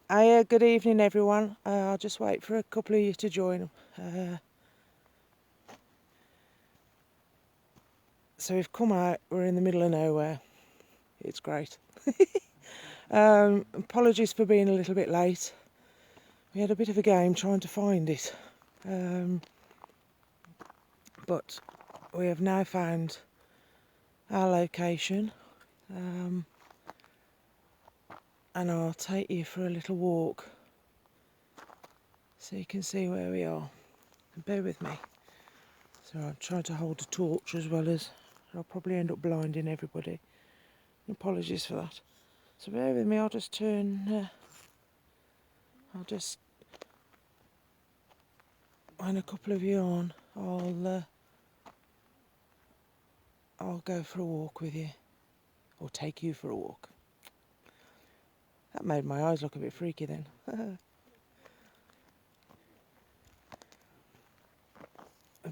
Hiya, good evening everyone. I'll just wait for a couple of you to join. So we've come out, we're in the middle of nowhere. It's great. Apologies for being a little bit late. We had a bit of a game trying to find it. But we have now found our location. And I'll take you for a little walk so you can see where we are. Bear with me. So I'm trying to hold a torch as well as I'll probably end up blinding everybody. Apologies for that. So bear with me, I'll just turn, when a couple of you on, I'll go for a walk with you, or take you for a walk. That made my eyes look a bit freaky then.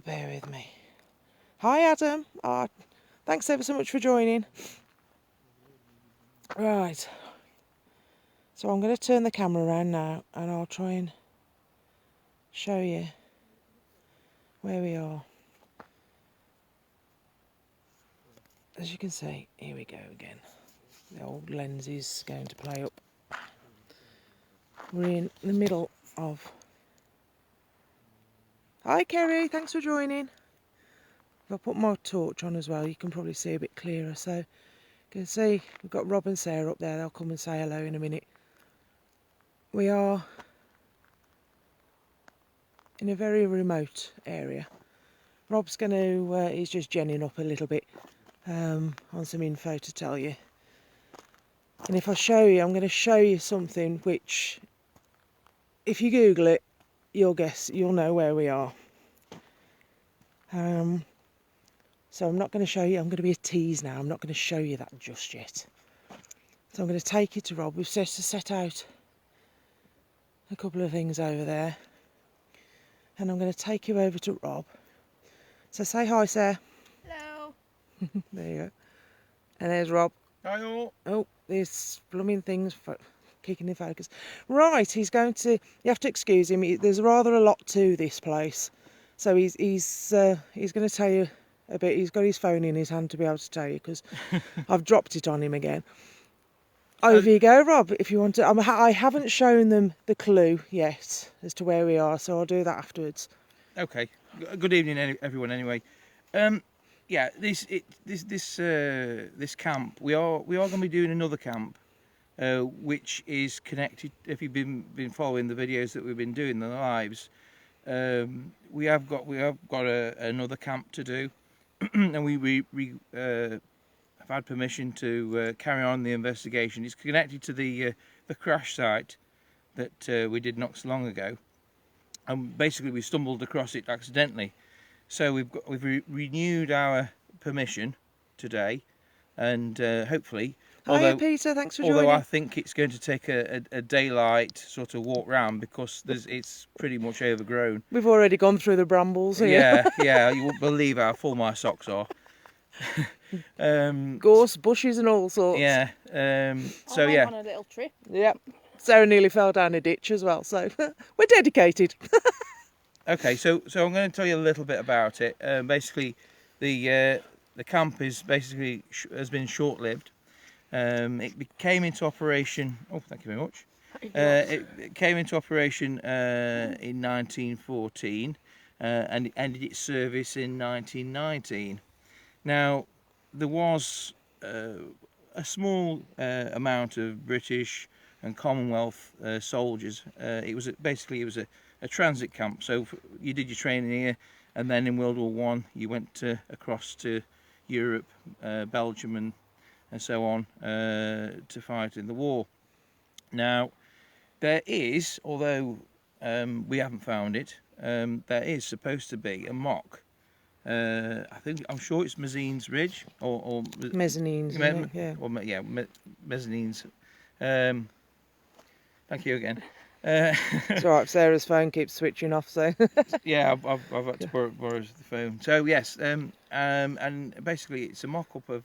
Bear with me. Hi Adam, thanks ever so much for joining. Right, so I'm going to turn the camera around now and I'll try and show you where we are. As you can see, here we go again. The old lens is going to play up. We're in the middle of... Hi Kerry, thanks for joining. If I put my torch on as well, you can probably see a bit clearer. So you can see we've got Rob and Sarah up there. They'll come and say hello in a minute. We are in a very remote area. Rob's going to, he's just genning up a little bit on some info to tell you. And if I show you, I'm going to show you something which, if you Google it, you'll know where we are. So I'm not going to show you, I'm going to be a tease now, I'm not going to show you that just yet. So I'm going to take you to Rob. We've set out a couple of things over there. And I'm going to take you over to Rob. So say hi, Sarah. Hello. There you go. And there's Rob. Hi all. Oh, there's blooming things kicking in focus. Right, he's going to, you have to excuse him, there's rather a lot to this place. So he's going to tell you a bit. He's got his phone in his hand to be able to tell you because I've dropped it on him again. Over you go, Rob, if you want to. I haven't shown them the clue yet as to where we are, so I'll do that afterwards. Okay. Good evening, everyone. Anyway, yeah, this camp we are going to be doing another camp, which is connected. If you've been following the videos that we've been doing, the lives, we have got another camp to do, and we have had permission to carry on the investigation. It's connected to the crash site that we did not so long ago, and basically we stumbled across it accidentally. So we've renewed our permission today, and hopefully. Hiya, Peter. Thanks for joining. Although I think it's going to take a daylight sort of walk round because it's pretty much overgrown. We've already gone through the brambles here. Yeah, you won't believe how full my socks are. Gorse, bushes and all sorts. Yeah, so I yeah. went on a little trip. Yep. Sarah nearly fell down a ditch as well, so we're dedicated. Okay, so I'm going to tell you a little bit about it. Basically, the camp has been short-lived. It came into operation. Oh, thank you very much. It came into operation in 1914, and it ended its service in 1919. Now, there was a small amount of British and Commonwealth soldiers. It was a transit camp. So you did your training here, and then in World War One, you went across to Europe, Belgium, and so on to fight in the war. Now, there is, although we haven't found it, there is supposed to be a mock. I'm sure it's Mezzine's Ridge or Mezzanines. Yeah. Or Mezzanines. Thank you again. It's all right. Sarah's phone keeps switching off, so. Yeah, I've had to borrow the phone. So yes, and basically it's a mock-up of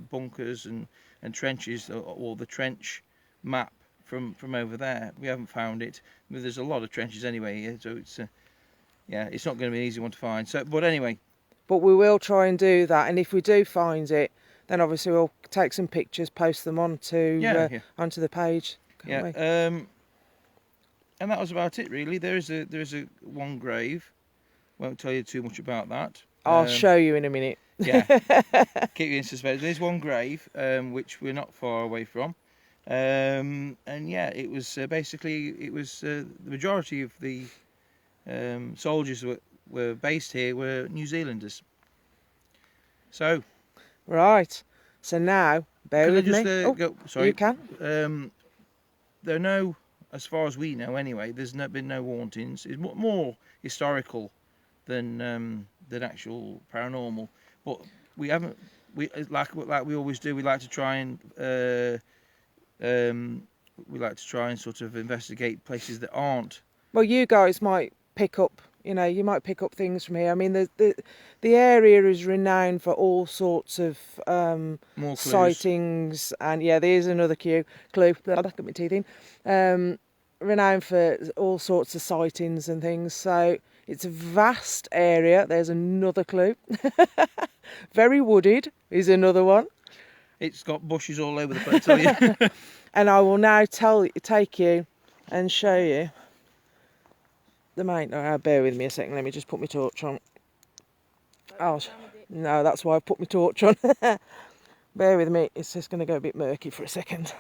bunkers and trenches, or the trench map from over there. We haven't found it. But there's a lot of trenches anyway here, so it's yeah, it's not going to be an easy one to find. So, but anyway, But we will try and do that, and if we do find it, then obviously we'll take some pictures, post them onto onto the page. Yeah, We? and that was about it really. There is a one grave. Won't tell you too much about that. I'll show you in a minute. Yeah, keep you in suspense. There's one grave, which we're not far away from, and yeah, it was basically the majority of the soldiers that were based here were New Zealanders. So Right. So now, bear with me. Sorry. You can. There are no, as far as we know anyway, been no hauntings. It's more historical than actual paranormal. But we haven't. We like we always do. We like to try and sort of investigate places that aren't. Well, you guys might pick up. You might pick up things from here. I mean, the area is renowned for all sorts of More clues. sightings, and yeah, there's another clue. Got my teeth in. Renowned for all sorts of sightings and things. So it's a vast area. There's another clue. Very wooded is another one. It's got bushes all over the place. Tell you. And I will now take you and show you the main. Oh, bear with me a second. Let me just put my torch on. Oh, no, that's why I put my torch on. Bear with me. It's just going to go a bit murky for a second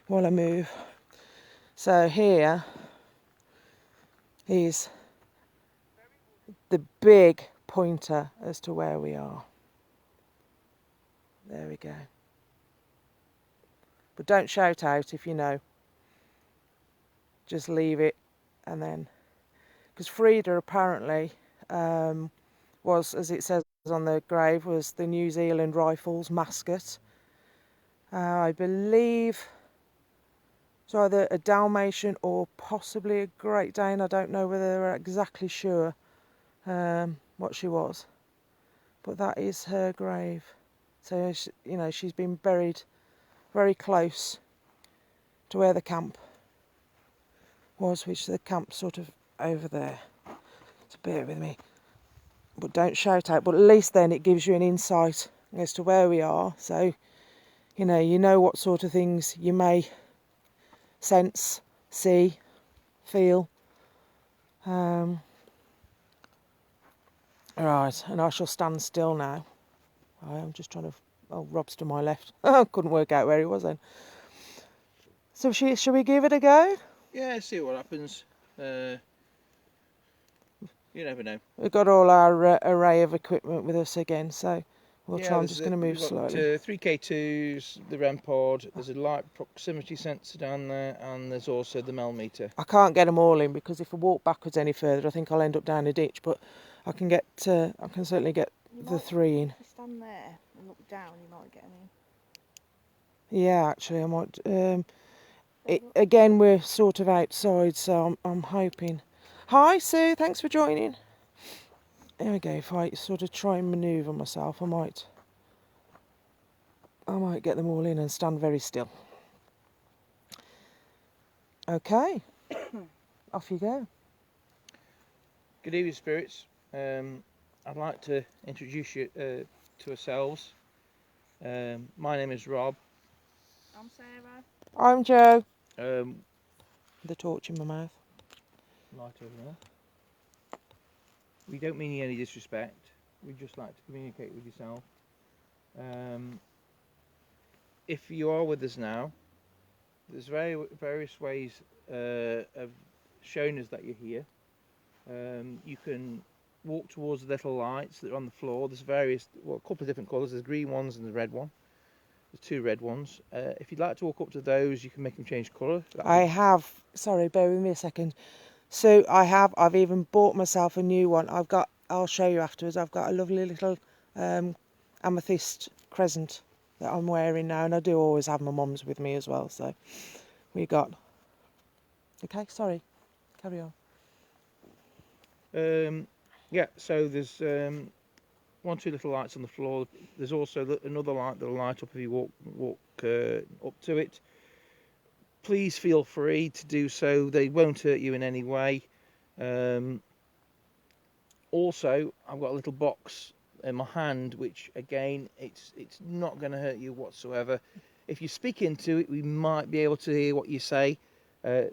while I move. So here is the big pointer as to where we are. There we go. But don't shout out if you know. Just leave it, and then, because Frida apparently was, as it says on the grave, was the New Zealand Rifles mascot. I believe it's either a Dalmatian or possibly a Great Dane. I don't know whether they're exactly sure what she was, but that is her grave. So she's been buried very close to where the camp was, which the camp's sort of over there. So bear with me, but don't shout out. But at least then it gives you an insight as to where we are. So you know what sort of things you may sense, see, feel. Right, and I shall stand still now. I am just trying to. Oh, Rob's to my left. Couldn't work out where he was then. So shall we give it a go? Yeah, see what happens. You never know. We've got all our array of equipment with us again, so we'll try. I'm just going to move slowly. 3K2s, the REM pod. There's a light proximity sensor down there, and there's also the Mel meter. I can't get them all in because if I walk backwards any further, I think I'll end up down a ditch. But I can get. I can certainly get the 3 in. If you stand there and look down, you might get them in. Yeah, actually, I might. Again, we're sort of outside, so I'm hoping. Hi, Sue. Thanks for joining. There we go. If I sort of try and manoeuvre myself, I might get them all in and stand very still. Okay. Off you go. Good evening, spirits. I'd like to introduce you to ourselves. My name is Rob. I'm Sarah. I'm Joe. The torch in my mouth. Light over there. We don't mean any disrespect. We just like to communicate with yourself. If you are with us now, there's various ways of showing us that you're here. You can walk towards the little lights that are on the floor. There's a couple of different colours. There's green ones and the red one. There's 2 red ones. If you'd like to walk up to those, you can make them change colour. Sorry, bear with me a second. So I've even bought myself a new one. I'll show you afterwards. I've got a lovely little amethyst crescent that I'm wearing now, and I do always have my mum's with me as well. So okay, sorry, carry on. Yeah, so there's 1 or 2 little lights on the floor. There's also another light that'll light up if you walk up to it. please feel free to do so. They won't hurt you in any way. Also, I've got a little box in my hand, which again, it's not going to hurt you whatsoever. If you speak into it, we might be able to hear what you say, and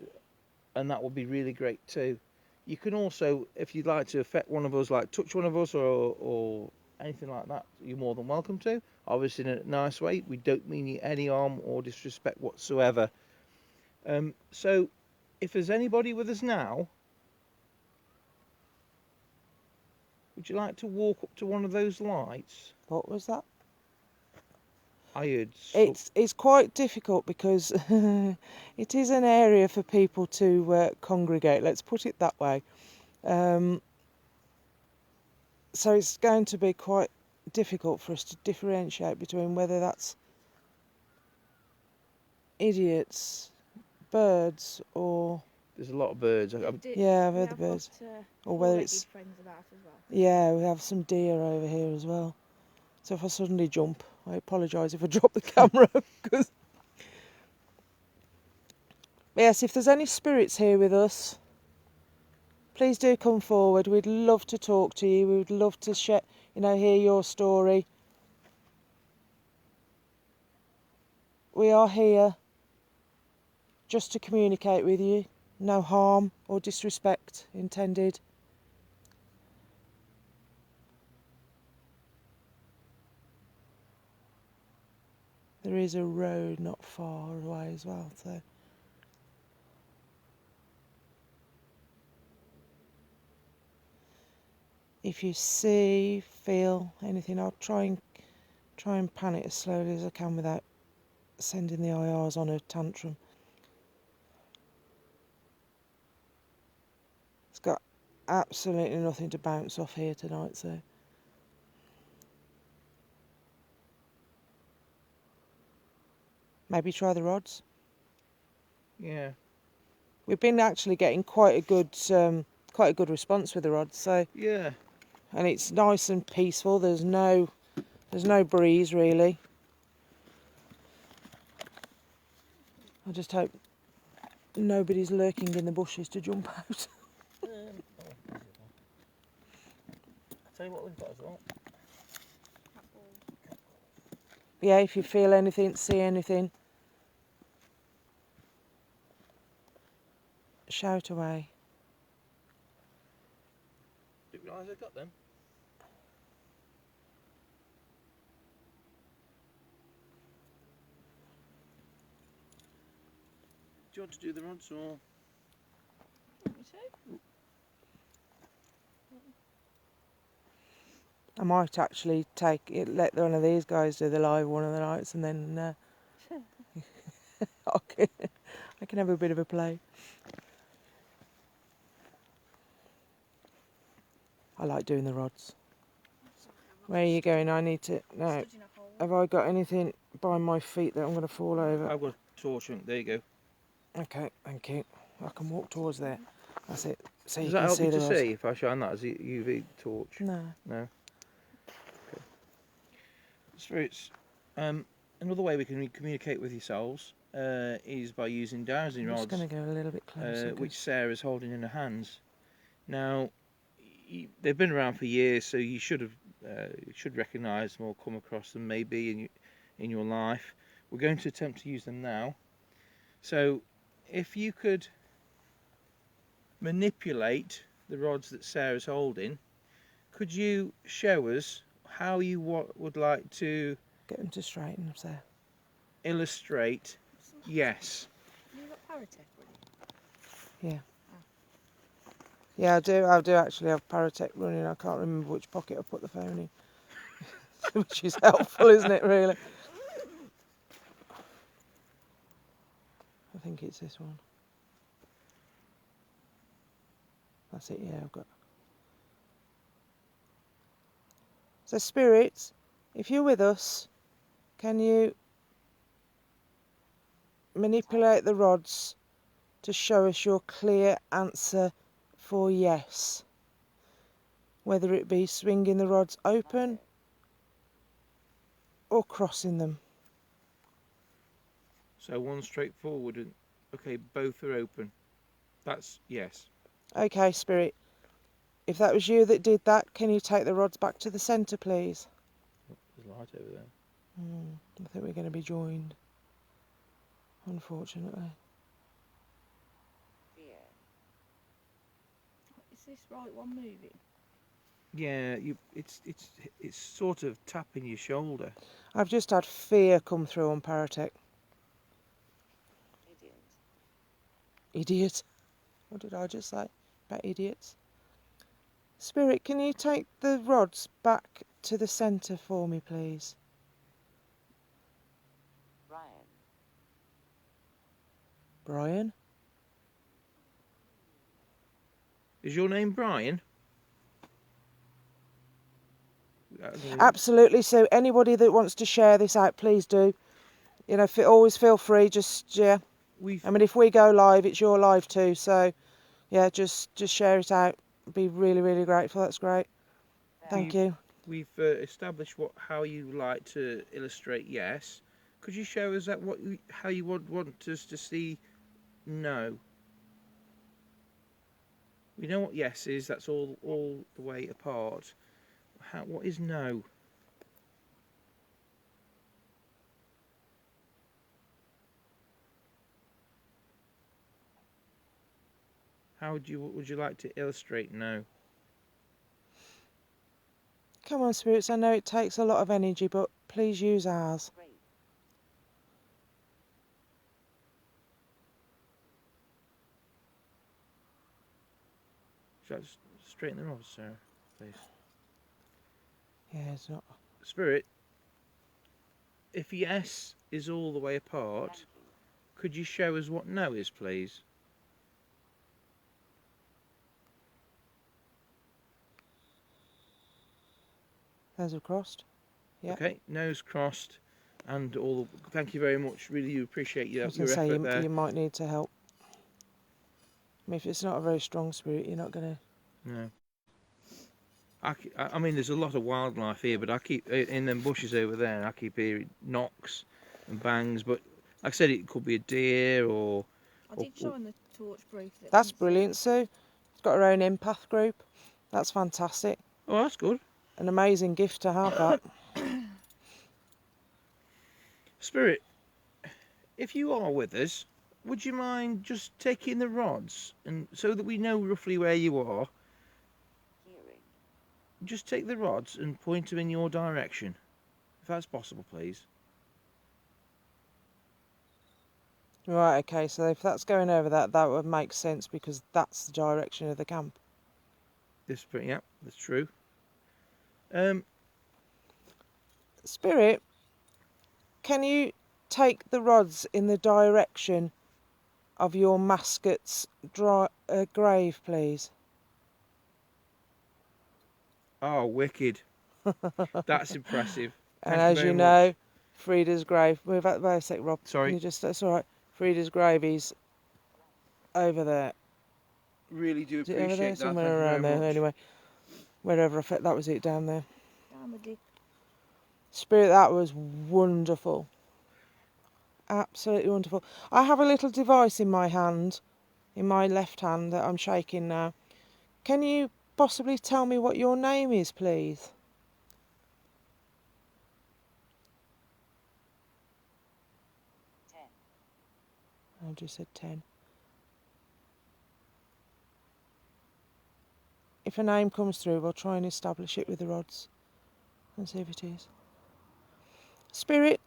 that would be really great too. You can also, if you'd like to affect one of us, like touch one of us or anything like that, you're more than welcome to. Obviously in a nice way. We don't mean you any harm or disrespect whatsoever. So, if there's anybody with us now, would you like to walk up to one of those lights? What was that? I heard. It's quite difficult because it is an area for people to congregate. Let's put it that way. So it's going to be quite difficult for us to differentiate between whether that's idiots, birds, or There's a lot of birds. yeah, I've heard the birds, or whether it's friends about as well. yeah, we have some deer over here as well. So if I suddenly jump, I apologise if I drop the camera. Cause... Yes, if there's any spirits here with us, please do come forward. We'd love to talk to you. We would love to share, hear your story. We are here just to communicate with you. No harm or disrespect intended. There is a road not far away as well, so. If you see, feel anything, I'll try and pan it as slowly as I can without sending the IRs on a tantrum. It's got absolutely nothing to bounce off here tonight, so. Maybe try the rods. Yeah. We've been actually getting quite a good response with the rods, so. Yeah. And it's nice and peaceful. There's no breeze really. I just hope nobody's lurking in the bushes to jump out. I'll tell you what we've got as well. Yeah, if you feel anything, see anything, shout away. Didn't realise I got them. Do you want to do the rods or? I might actually let one of these guys do the live one of the nights, and then I can have a bit of a play. I like doing the rods. Where are you going? I need to. No. Have I got anything by my feet that I'm going to fall over? I've got a torch. There you go. Okay, thank you. I can walk towards there. That's it. So Does you that can help see you the to rods. see if I shine that as a UV torch? No. No. Okay. Spirits. Another way we can communicate with yourselves is by using dowsing I'm rods, just going to go a little bit closer. which Sarah's holding in her hands. Now, they've been around for years, so you should recognise them or come across them maybe in your life. We're going to attempt to use them now. So, if you could manipulate the rods that Sarah's holding, could you show us how you would like to Get them to straighten up there. illustrate? Yes. Have you got Paratech Yeah. Yeah, I do actually have Paratech running. I can't remember which pocket I put the phone in. Which is helpful, isn't it, really? I think it's this one. That's it, yeah, I've got. So, spirits, if you're with us, can you manipulate the rods to show us your clear answer for yes? Whether it be swinging the rods open or crossing them. So one straight forward and Okay, both are open. That's yes. Okay, Spirit. If that was you that did that, can you take the rods back to the centre, please? There's light over there. I think we're going to be joined, unfortunately. Is this right one moving? Yeah, it's sort of tapping your shoulder. I've just had fear come through on Paratech. Idiot. What did I just say about idiots? Spirit, can you take the rods back to the centre for me, please? Brian? Is your name Brian? Absolutely. So anybody that wants to share this out, please do. You know, always feel free. Just yeah. We've I mean, if we go live, it's your live too. So yeah, just share it out. Be really, really grateful. That's great. Thank you. we've established how you like to illustrate. Yes. Could you show us that how you want us to see? No. We know what yes is. That's all the way apart. What is no? How would you like to illustrate no? Come on, spirits. I know it takes a lot of energy, but please use ours. Should I straighten the rods, Sarah, please? Yeah, it's not. Spirit, if yes is all the way apart, could you show us what no is, please? Those are crossed. Yeah. Okay, nose crossed, and all. Thank you very much. Really appreciate I your was going to say effort there. you might need to help. I mean, if it's not a very strong spirit, you're not going to. No. I mean, there's a lot of wildlife here, but I keep in them bushes over there. I keep hearing knocks and bangs, but like I said, it could be a deer or. I did show on the torch briefly. That's brilliant, Sue. It's got her own empath group. That's fantastic. Oh, that's good. An amazing gift to have that. Spirit, if you are with us, would you mind just taking the rods and so that we know roughly where you are? Just take the rods and point them in your direction, if that's possible, please. Right, okay, so if that's going over that would make sense because that's the direction of the camp. Yeah, that's true. Spirit, can you take the rods in the direction of your mascot's grave, please? Oh, wicked. That's impressive. And Thank as you you very know, much. Frida's grave. Wait a sec, Rob. Sorry. That's all right. Frida's grave is over there. Really do Is it over appreciate there? that. Somewhere Thank you around very there. much. Anyway, wherever I fit, that was it down there. Down the dip. Spirit, that was wonderful. Absolutely wonderful. I have a little device in my hand, in my left hand, that I'm shaking now. Can you possibly tell me what your name is, please? I just said 10. If a name comes through, we'll try and establish it with the rods and see if it is. Spirit,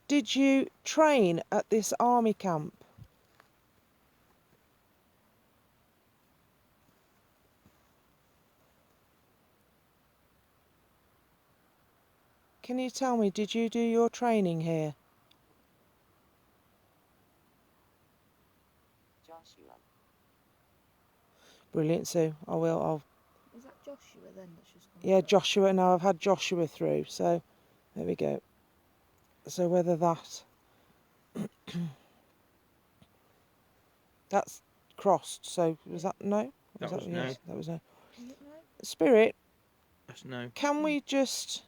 did you train at this army camp? Can you tell me, did you do your training here? Joshua. Brilliant, Sue. I'll Is that Joshua then that's just come Yeah, through? Joshua. Now I've had Joshua through, so there we go. So whether that that's crossed. So was that no? That was no. yes? That was no. Is it no? Spirit, That's no. can we just?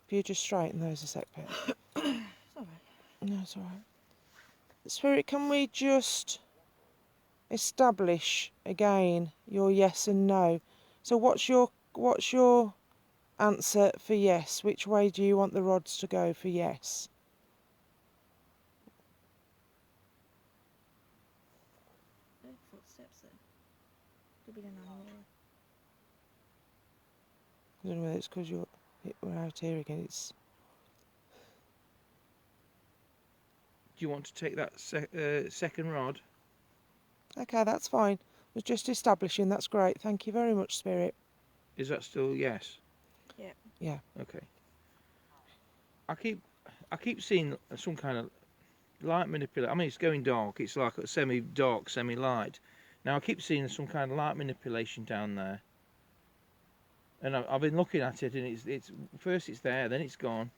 If you just straighten those a sec, Pip. It's alright. No, it's all right. Spirit, can we just establish again your yes and no? So what's your answer for yes? Which way do you want the rods to go for yes? Footsteps there. Could be an animal. I don't know whether it's because we're out here again. It's Do you want to take that second rod? okay. That's fine. We're just establishing. That's great. Thank you very much, Spirit. Is that still yes? Yeah. Yeah. Okay. I keep seeing some kind of light manipulation. I mean, it's going dark. It's like a semi-dark, semi-light. Now I keep seeing some kind of light manipulation down there, and I've been looking at it, and it's first it's there, then it's gone.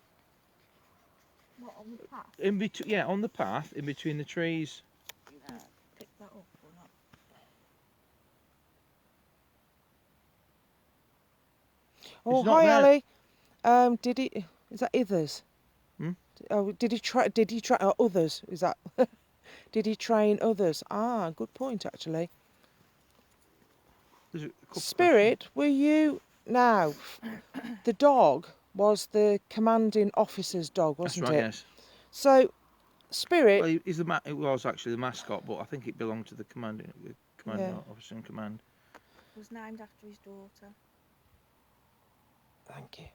What, on the path? In between, yeah, on the path, in between the trees. Pick that up or not? Oh, It's not hi, there. Ali. Did he? Is that others? Hmm? Oh, did he try? Did he try? Oh, others. Is that? Did he train others? Ah, good point actually. There's a couple of questions. Spirit, were you now? The dog was the commanding officer's dog, That's wasn't right. it? Yes. So, Spirit. Well, it was actually the mascot, but I think it belonged to the commanding Yeah. officer in command. Was named after his daughter. Thank you.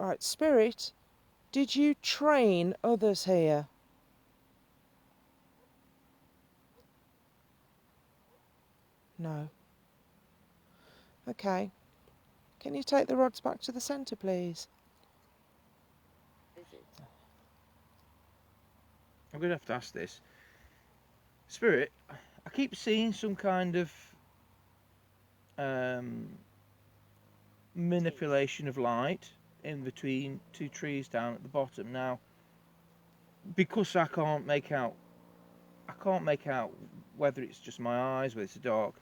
All right, Spirit. Did you train others here? No. Okay. Can you take the rods back to the centre, please? I'm going to have to ask this. Spirit, I keep seeing some kind of manipulation of light in between two trees down at the bottom. Now, because I can't make out whether it's just my eyes, whether it's dark.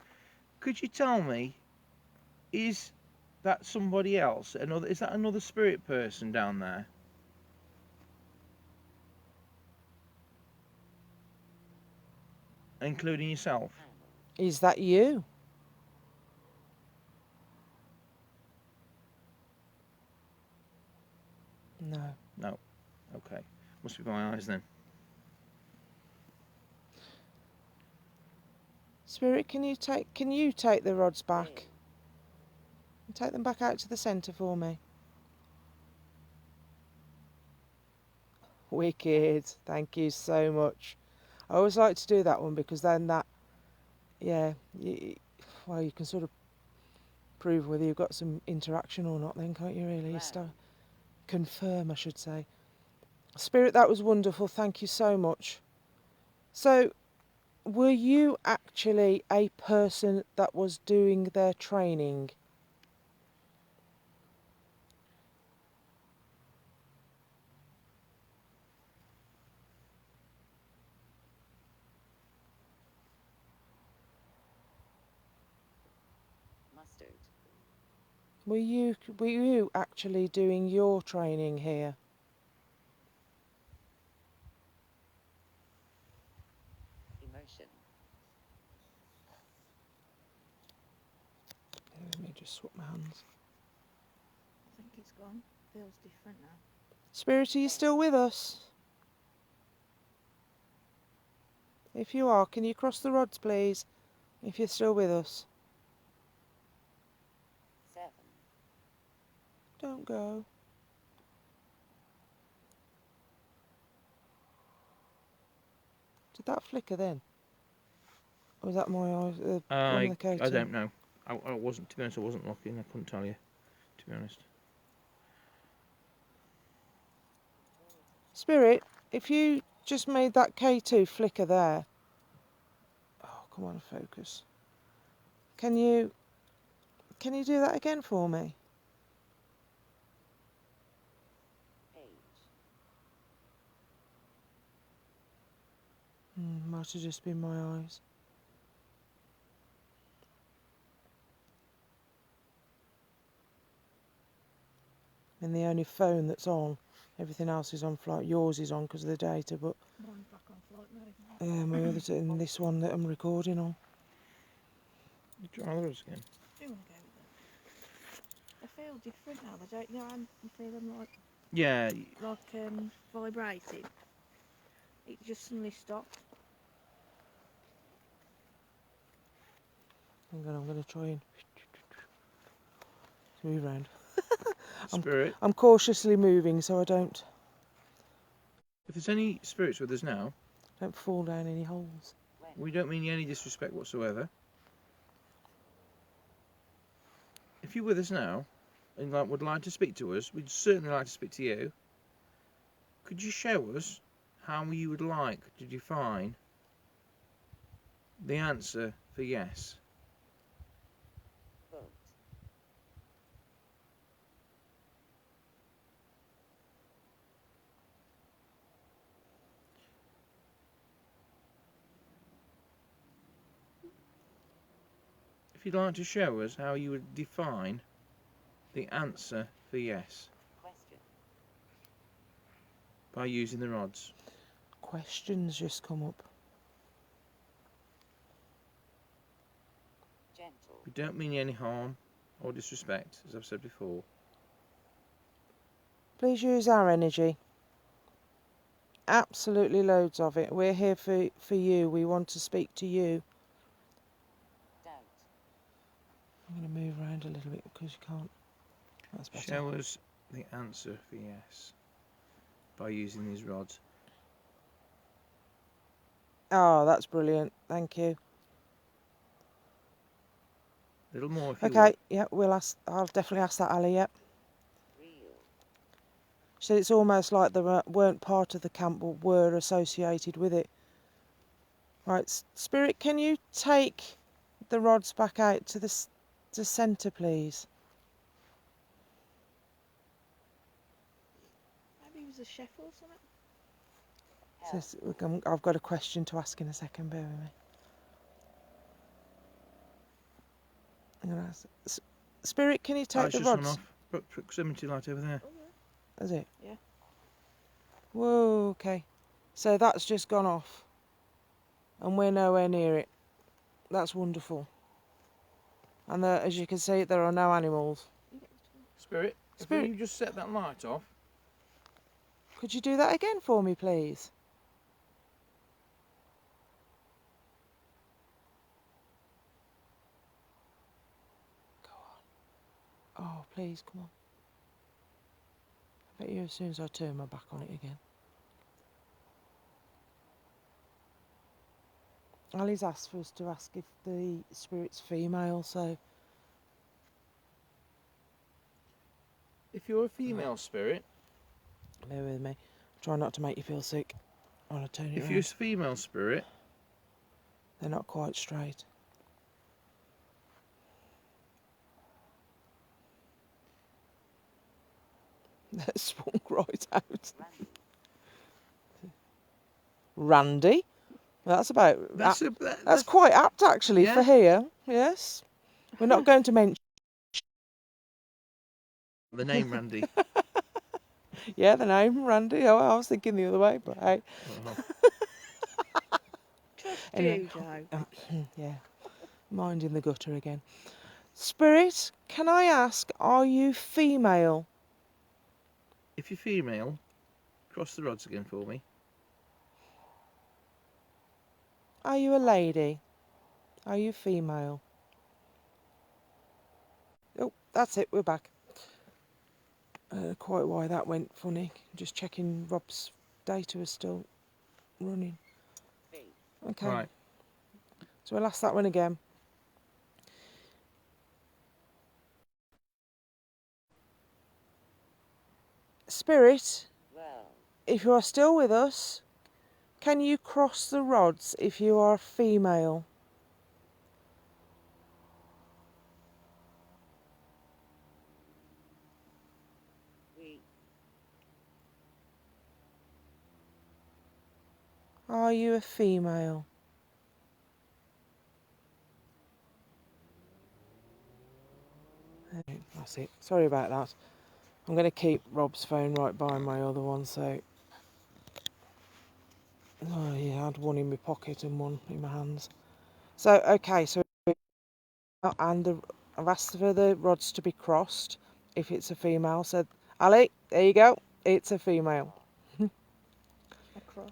Could you tell me, is that somebody else? Is that another spirit person down there? Including yourself? Is that you? No. No. Okay. Must be my eyes then. Spirit, can you take the rods back? Take them back out to the centre for me. Wicked. Thank you so much. I always like to do that one because then that, yeah, well, you can sort of prove whether you've got some interaction or not then, can't you really? Confirm, I should say. Spirit, that was wonderful. Thank you so much. So, were you actually a person that was doing their training? Mustard. Were you actually doing your training here? Emotion. Let me just swap my hands. I think it's gone. Feels different now. Spirit, are you still with us? If you are, can you cross the rods, please? If you're still with us. 7. Don't go. Did that flicker then? Or was that my eyes? One of the I K2? don't know. I wasn't, to be honest, I wasn't looking. I couldn't tell you, to be honest. Spirit, if you just made that K2 flicker there. Oh, come on, focus. Can you do that again for me? 8. Might have just been my eyes. And the only phone that's on. Everything else is on flight. Yours is on because of the data, but Mine's back on flight mode. my other's in this one that I'm recording on. Try the rods again. Do you want to go with them? They feel different now. They don't. You know, you feel them Yeah, vibrating. It just suddenly stopped. I'm going to try and move round. Spirit. I'm cautiously moving so I don't If there's any spirits with us now, fall down any holes. we don't mean any disrespect whatsoever. If you're with us now and would like to speak to us, we'd certainly like to speak to you. Could you show us how you would like to define the answer for yes? Vote. If you'd like to show us how you would define the answer for yes Question. by using the rods. Questions just come up. Gentle. We don't mean any harm or disrespect, as I've said before. Please use our energy. Absolutely loads of it. We're here for you. We want to speak to you. Doubt. I'm going to move around a little bit because you can't. That's better. Show us the answer for yes by using these rods. Oh, that's brilliant. Thank you. A little more if you Okay, yeah, I'll definitely ask that, Ali, yeah. Real. She said it's almost like they weren't part of the camp but were associated with it. Right, Spirit, can you take the rods back out to the centre, please? Maybe he was a chef or something. Hell. Says, I've got a question to ask in a second, bear with me. I'm going to ask. Spirit, can you Oh, take it's the just gone rods? off. Proximity light over there. Oh yeah. Is it? Yeah. Whoa, okay. So that's just gone off. And we're nowhere near it. That's wonderful. And as you can see, there are no animals. You get the tool. Spirit, Spirit. if you just set that light off. Could you do that again for me, please? Go on. Oh, please, come on. I bet you as soon as I turn my back on it again. Ali's asked for us to ask if the spirit's female, so If you're a female spirit, bear with me. Try not to make you feel sick when I turn it if around. you're a female spirit, They're not quite straight. That swung right out. Randy. Randy? That's about. that's That's quite apt actually Yeah. for here. Yes. We're not going to mention. the name Randy. Yeah, the name Randy. Oh, I was thinking the other way, but hey. Oh, Trust Anyway. you, Joe. Yeah. Mind in the gutter again. Spirit, can I ask, are you female? if you're female, cross the rods again for me. Are you a lady? Are you female? Oh, that's it. We're back. Quite why that went funny. Just checking Rob's data is still running. B. Okay. Right. So we'll ask that one again. Spirit, Well. if you are still with us, can you cross the rods if you are female? We. Are you a female? That's it. Sorry about that. I'm going to keep Rob's phone right by my other one, so... Oh, yeah, I had one in my pocket and one in my hands. So, okay, so... I've asked for the rods to be crossed if it's a female. So, Ali, there you go. It's a female. Across.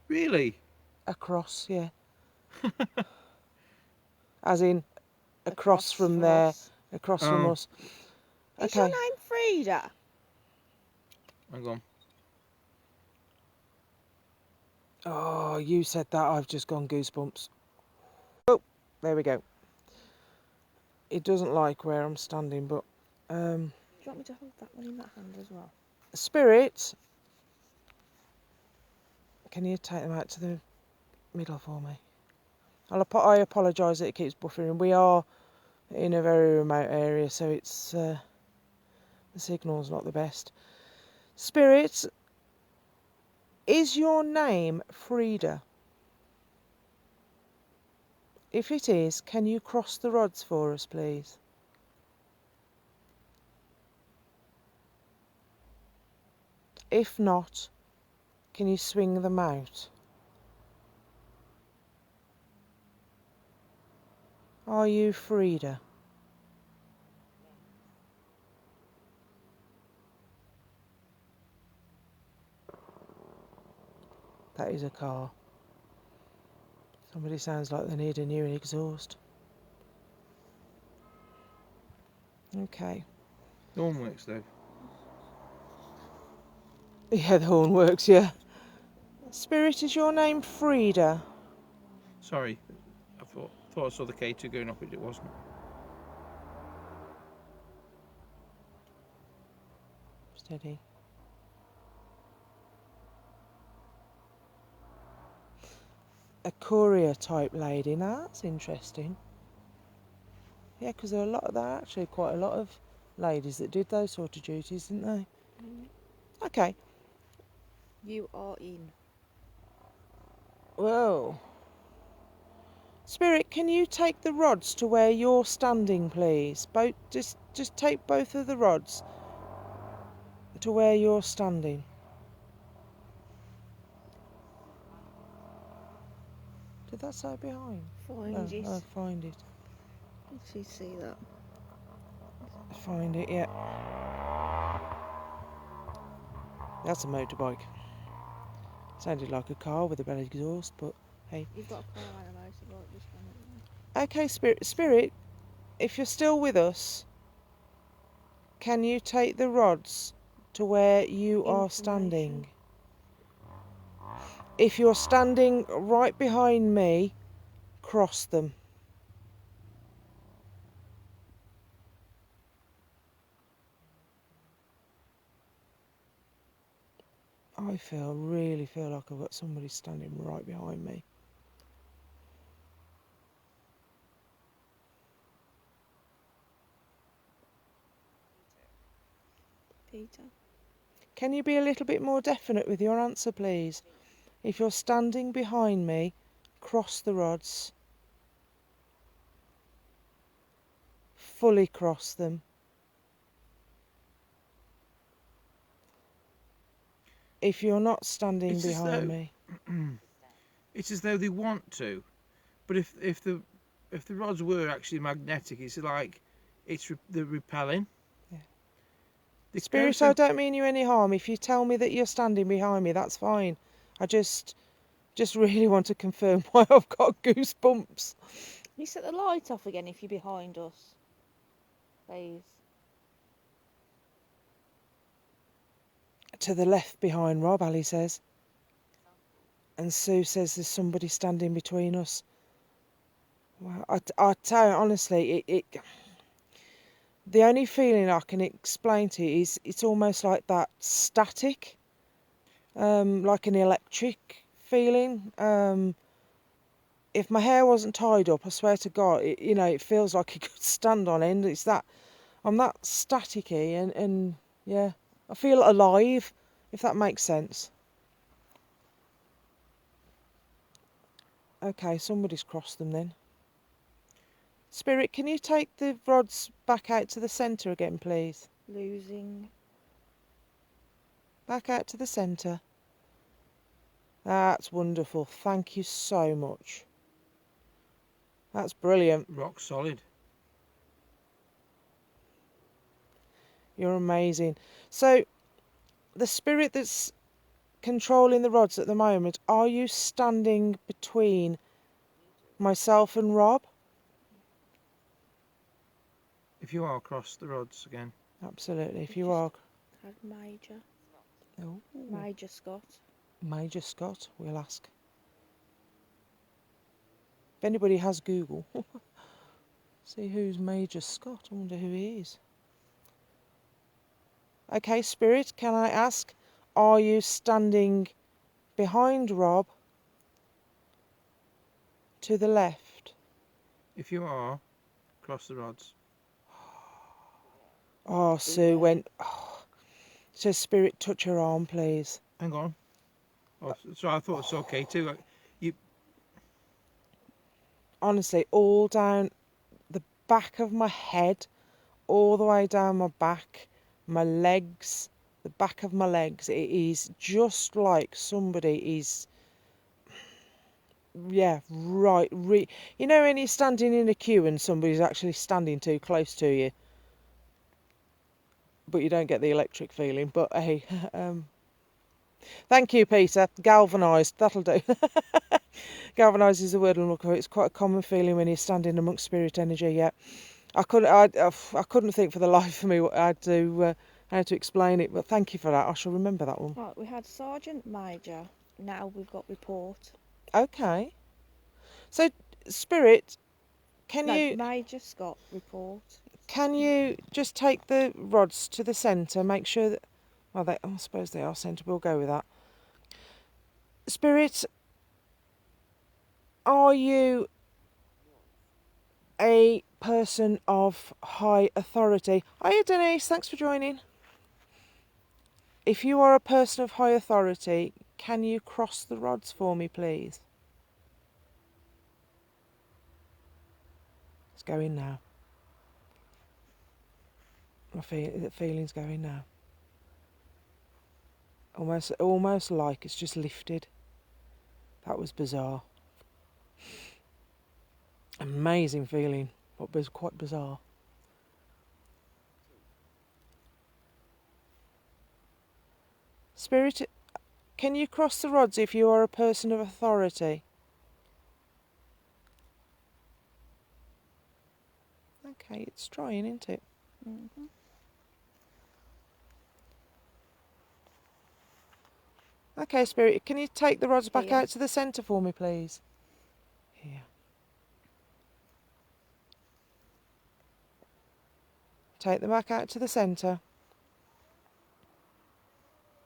Really? A cross, yeah. As in, across from there, us. across from Oh. us. Is your Okay. name Frida? Hang on. Oh, you said that. I've just gone goosebumps. Oh, there we go. It doesn't like where I'm standing, but... Do you want me to hold that one in that hand as well? Spirit, can you take them out to the middle for me? I apologise that it keeps buffering. We are in a very remote area, so it's the signal's not the best. Spirit, is your name Frida? If it is, can you cross the rods for us, please? If not, can you swing them out? Are you Frida? That is a car. Somebody sounds like they need a new exhaust. Okay. The horn works though. Yeah, the horn works, yeah. Spirit, is your name Frida? Sorry, I thought I saw the K2 going up, but it wasn't. Steady. A courier type lady. Now that's interesting. Yeah, because there are actually quite a lot of ladies that did those sort of duties, didn't they? Okay. You are in. Whoa. Spirit, can you take the rods to where you're standing, please? Just take both of the rods to where you're standing. Did that say behind? Find it. Oh, find it. Did you see that? Find it, yeah. That's a motorbike. Sounded like a car with a bell exhaust, but hey. You've got a car and a motorbike, just one of them. Okay, Spirit, if you're still with us, can you take the rods to where you are standing? If you're standing right behind me, cross them. I really feel like I've got somebody standing right behind me. Peter. Can you be a little bit more definite with your answer, please? If you're standing behind me, cross the rods. Fully cross them. If you're not standing behind me. It's as though they want to, but if the rods were actually magnetic, it's like they're repelling. Yeah. They Spirit, so- I don't mean you any harm. If you tell me that you're standing behind me, that's fine. I just really want to confirm why I've got goosebumps. Can you set the light off again if you're behind us? Please. To the left behind Rob, Ali says. And Sue says there's somebody standing between us. Well, I tell you honestly, the only feeling I can explain to you is it's almost like that static, like an electric feeling. If my hair wasn't tied up, I swear to God, it feels like it could stand on end. It's that I'm that staticky, and yeah, I feel alive, if that makes sense. Okay, somebody's crossed them then. Spirit, can you take the rods back out to the centre again, please? Losing. Back out to the centre. That's wonderful. Thank you so much. That's brilliant. Rock solid. You're amazing. So, the spirit that's controlling the rods at the moment, are you standing between myself and Rob? If you are, cross the rods again. Absolutely, if You you are. Had Major. Oh, Major Scott. Major Scott, we'll ask. If anybody has Google, see who's Major Scott. I wonder who he is. Okay, Spirit, can I ask, are you standing behind Rob to the left? If you are, cross the rods. Oh, Sue went. Oh. So, Spirit, touch her arm, please. Hang on. Oh, so I thought it's okay too. Honestly, all down the back of my head, all the way down my back, my legs, the back of my legs. It is just like somebody is, yeah, right. You know when you're standing in a queue and somebody's actually standing too close to you, but you don't get the electric feeling. But hey, thank you, Peter. Galvanised, that'll do. Galvanised is the word I'm looking for. It's quite a common feeling when you're standing amongst spirit energy. Yeah, I couldn't think for the life of me how to explain it. But thank you for that. I shall remember that one. Right, we had Sergeant Major. Now we've got report. Okay. So, Spirit, can No, you Major Scott report. just take the rods to the centre? Make sure that. Well, I suppose they are centre. We'll go with that. Spirit, are you a person of high authority? Hiya, Denise. Thanks for joining. If you are a person of high authority, can you cross the rods for me, please? It's going now. The feeling's going now. Almost like it's just lifted. That was bizarre. Amazing feeling, but was quite bizarre. Spirit, can you cross the rods if you are a person of authority? Okay, it's trying, isn't it? Mm-hmm. Okay, Spirit, can you take the rods back Here. out to the centre for me, please? Here. Take them back out to the centre.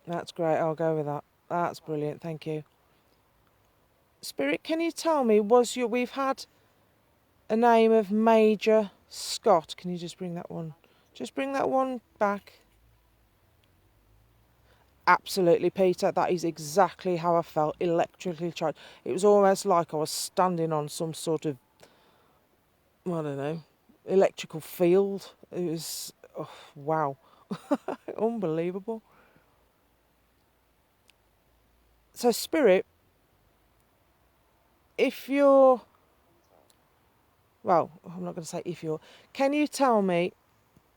That's great, I'll go with that. That's brilliant, thank you. Spirit, can you tell me, we've had a name of Major Scott. Can you just bring that one? Just bring that one back. Absolutely, Peter. That is exactly how I felt, electrically charged. It was almost like I was standing on some sort of, I don't know, electrical field. It was, oh, wow, unbelievable. So, Spirit, if you're, well, I'm not going to say if you're, can you tell me,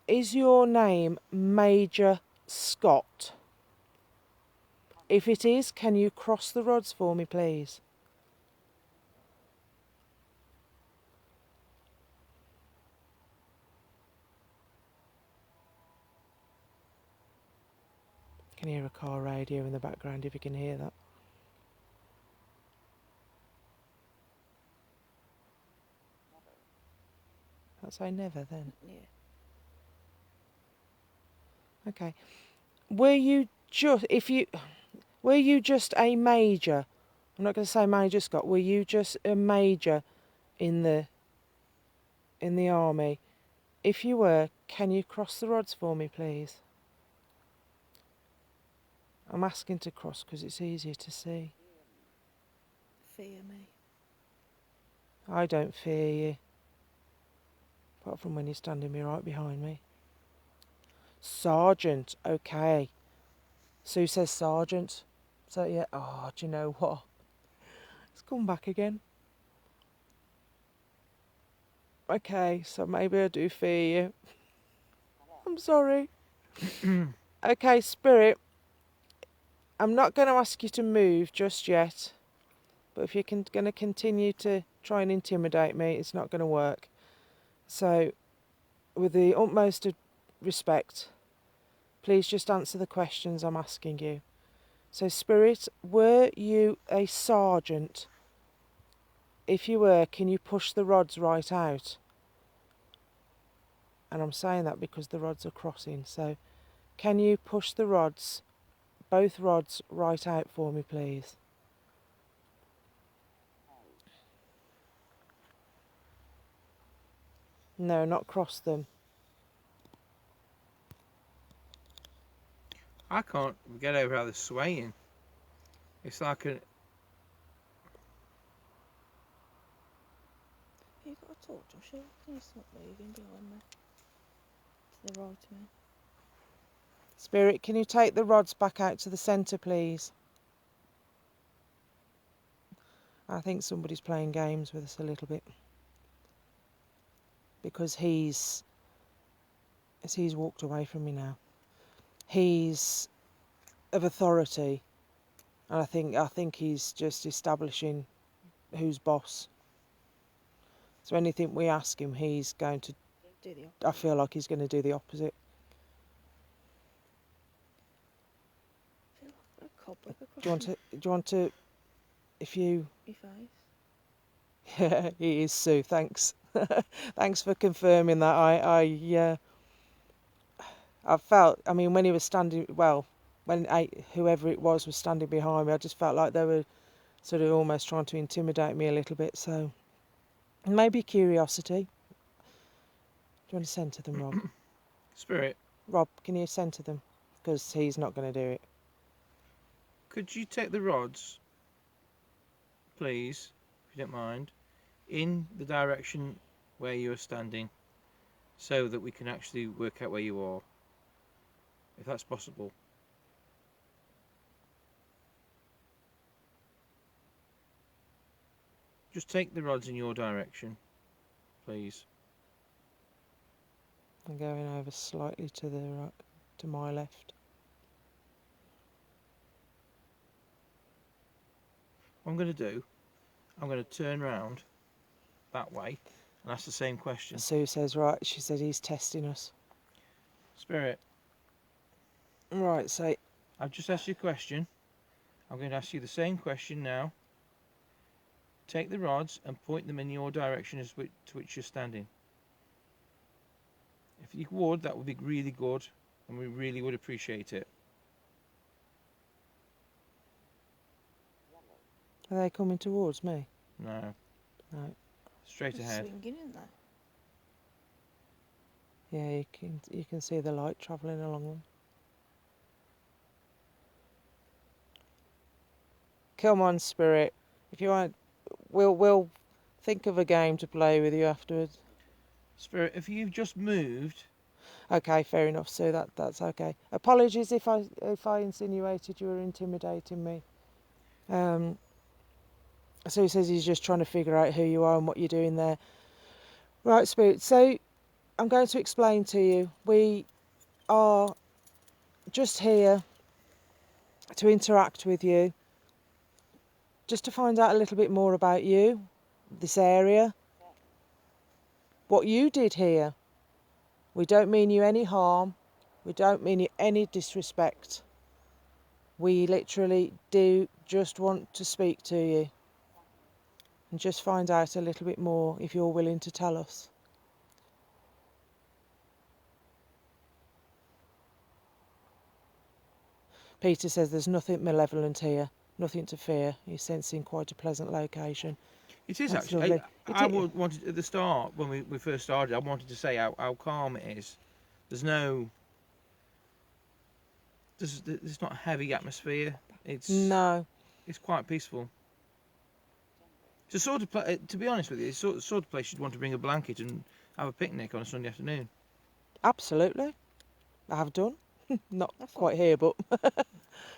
is your name Major Scott? If it is, can you cross the rods for me, please? I can hear a car radio in the background if you can hear that. I'd say never then. Yeah. Okay. Were you just a major? I'm not going to say Major Scott. Were you just a major in the army? If you were, can you cross the rods for me, please? I'm asking to cross because it's easier to see. Fear me. I don't fear you, apart from when you're standing me right behind me. Sergeant. Okay. Sue says sergeant. So yeah. Oh, do you know what? It's come back again. Okay, so maybe I do fear you. I'm sorry. Okay, Spirit. I'm not going to ask you to move just yet. But if you're going to continue to try and intimidate me, it's not going to work. So, with the utmost respect, please just answer the questions I'm asking you. So, Spirit, were you a sergeant? If you were, can you push the rods right out? And I'm saying that because the rods are crossing. So, can you push the rods, both rods, right out for me, please? No, not cross them. I can't get over how they're swaying. It's like a. You got a torch, Joshua? Can you stop moving behind me? To the right of me. Spirit, can you take the rods back out to the centre, please? I think somebody's playing games with us a little bit. Because he's walked away from me now. He's of authority, and I think he's just establishing who's boss. So anything we ask him, he's going to. Do the I feel like he's going to do the opposite. feel like a cobweb across Do you want to? If you. your face. Yeah, he is Sue. Thanks. Thanks for confirming that. I felt. I mean, when he was standing. Well, when whoever it was standing behind me, I just felt like they were sort of almost trying to intimidate me a little bit. So maybe curiosity. Do you want to centre them, Rob? Spirit, Rob, can you centre them? Because he's not going to do it. could you take the rods, please, if you don't mind, in the direction where you are standing, so that we can actually work out where you are, if that's possible. Just take the rods in your direction, please. I'm going over slightly to the right, to my left. What I'm going to do, I'm going to turn round that way and ask the same question. Sue says, right, she said he's testing us. Spirit, Right, so I've just asked you a question. I'm going to ask you the same question now. Take the rods and point them in your direction to which you're standing. If you would, that would be really good, and we really would appreciate it. are they coming towards me? No. No. Straight They're ahead. swinging, isn't they? Yeah, you can see the light travelling along them. Come on, Spirit. If you want, we'll think of a game to play with you afterwards. Spirit, if you've just moved, Okay, fair enough. So that's okay. Apologies if I insinuated you were intimidating me. So he says he's just trying to figure out who you are and what you're doing there. Right, Spirit. So I'm going to explain to you. We are just here to interact with you, just to find out a little bit more about you, this area, what you did here. We don't mean you any harm. We don't mean you any disrespect. We literally do just want to speak to you and just find out a little bit more if you're willing to tell us. Peter says there's nothing malevolent here, nothing to fear. He's sensing quite a pleasant location. it is That's actually. lovely. I wanted at the start when we first started. I wanted to say how calm it is. There's no. There's not a heavy atmosphere. No, It's quite peaceful. It's a sort of to be honest with you, it's sort of place you'd want to bring a blanket and have a picnic on a Sunday afternoon. absolutely. I have done. Not That's quite here, but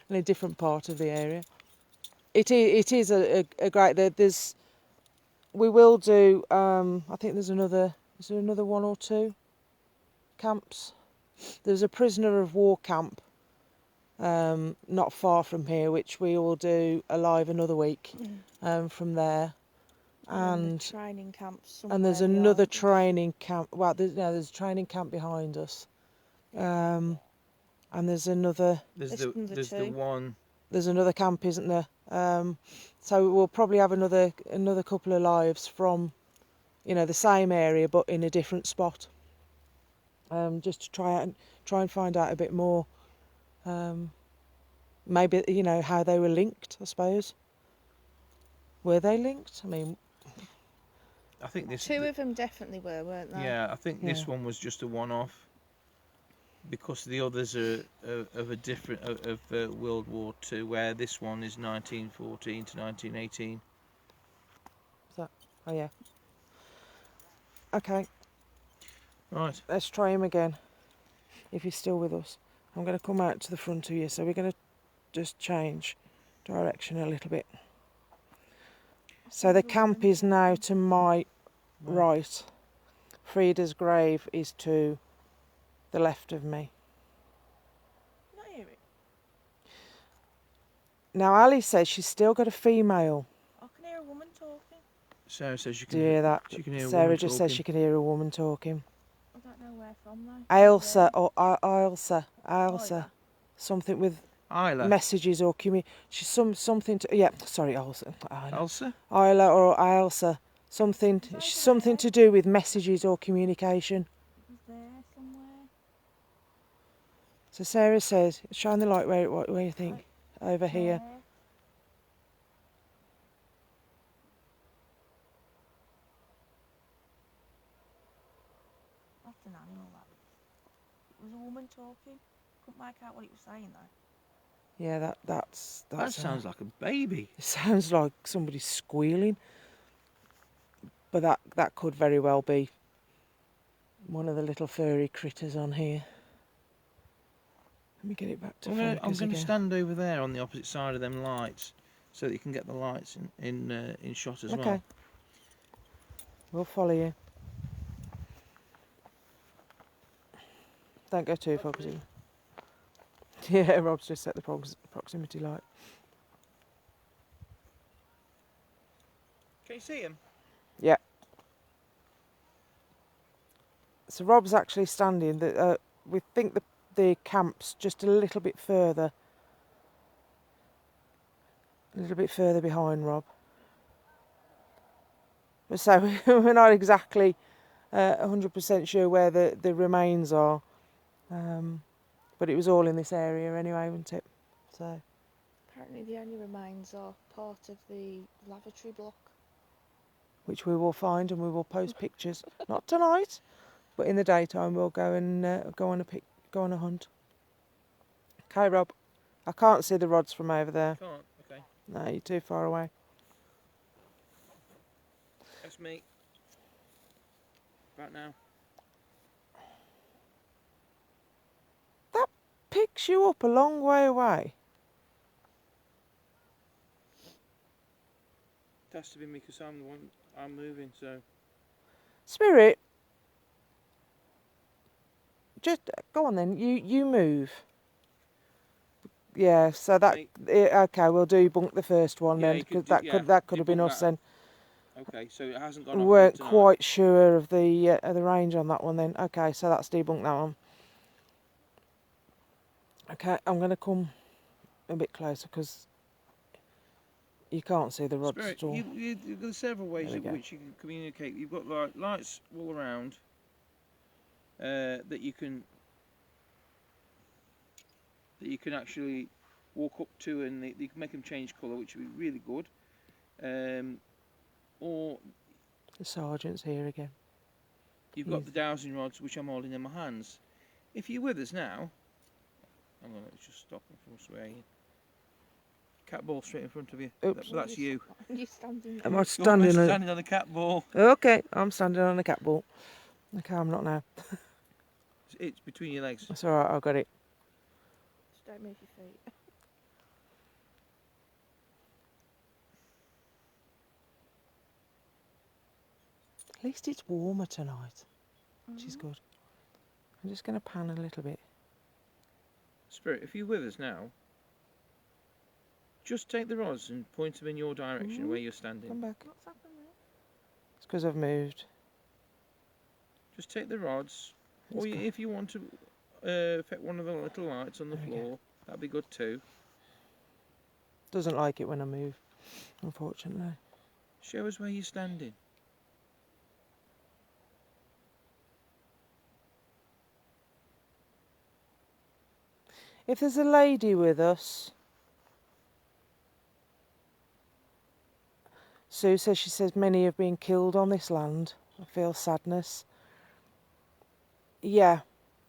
in a different part of the area. It is a great. There's we will do. I think there's another. Is there another one or two camps? There's a prisoner of war camp not far from here, which we will do alive another week from there. And the training camps. And there's somewhere another behind us. training camp. Well, there's a training camp behind us. And there's another. There's There's the another there's the two. one. There's another camp, isn't there? So we'll probably have another couple of lives from, the same area but in a different spot. Just to try and find out a bit more. Maybe how they were linked. I suppose. Were they linked? I mean, I think this. Two of them definitely were, weren't they? Yeah, I think Yeah. this one was just a one-off. Because the others are of a different of World War II, where this one is 1914 to 1918. oh yeah. Okay, Right. let's try him again. If he's still with us, I'm going to come out to the front of you. So we're going to just change direction a little bit. So the camp is now to my right. Frida's grave is to the left of me. Can I hear it? Now Ali says she's still got a female. I can hear a woman talking. Sarah says you Do can. you hear that? She can hear a Sarah woman just talking. says she can hear a woman talking. I don't know where from though. Ailsa or Ailsa, something with Isla. messages or she's something to sorry Ailsa. Elsa. Isla or Ailsa, something to do with messages or communication. It was there somewhere. So Sarah says, shine the light where you think. Over here. There. That's an animal that was. It was a woman talking. Couldn't make out what it was saying though. Yeah, that's That sounds like a baby. It sounds like somebody squealing. But that could very well be one of the little furry critters on here. Let me get it back to I'm focus going to again. stand over there on the opposite side of them lights, so that you can get the lights in shot as Okay. well. We'll follow you. Don't go too far, 'cause it- Yeah, Rob's just set the proximity light. Can you see him? Yeah. So Rob's actually standing. We think the camp's just a little bit further. A little bit further behind Rob. So we're not exactly 100% sure where the remains are. But it was all in this area anyway, wasn't it? So Apparently the only remains are part of the lavatory block. which we will find and we will post pictures. Not tonight, but in the daytime we'll go and go on a hunt. Okay, Rob. I can't see the rods from over there. Can't. Okay. No, you're too far away. That's me. Right now. Picks you up a long way away. It has to be me because I'm the one. I'm moving. So. Spirit, just go on then. You move. Yeah. So that Okay. okay. We'll debunk the first one Yeah, then you because could do- that could have been debunk us that. then. Okay. So it hasn't gone. We off weren't tonight. quite sure of the range on that one then. Okay, so that's debunked that one. Okay, I'm going to come a bit closer because you can't see the rods Spirit, at all. you've got several ways There in we go. which you can communicate. You've got like lights all around that you can actually walk up to, and you can make them change colour, which would be really good. Or The sergeant's here again. you've got the dowsing rods, which I'm holding in my hands. If you're with us now, hang on, let's just stop them from swaying. Cat ball straight in front of you. Oops. That's you. You're standing Am there. I standing You're on? standing on the cat ball. Okay, I'm standing on a cat ball. Okay, I'm not now. it's between your legs. That's alright, I've got it. Just don't move your feet. At least it's warmer tonight, which is Mhm. good. I'm just going to pan a little bit. Spirit, if you're with us now, just take the rods and point them in your direction where you're standing. Come back. What's happened there? It's because I've moved. Just take the rods, It's or go- if you want to affect one of the little lights on the There we go. floor, that'd be good too. Doesn't like it when I move, unfortunately. Show us where you're standing. If there's a lady with us, Sue says, she says many have been killed on this land. I feel sadness. Yeah,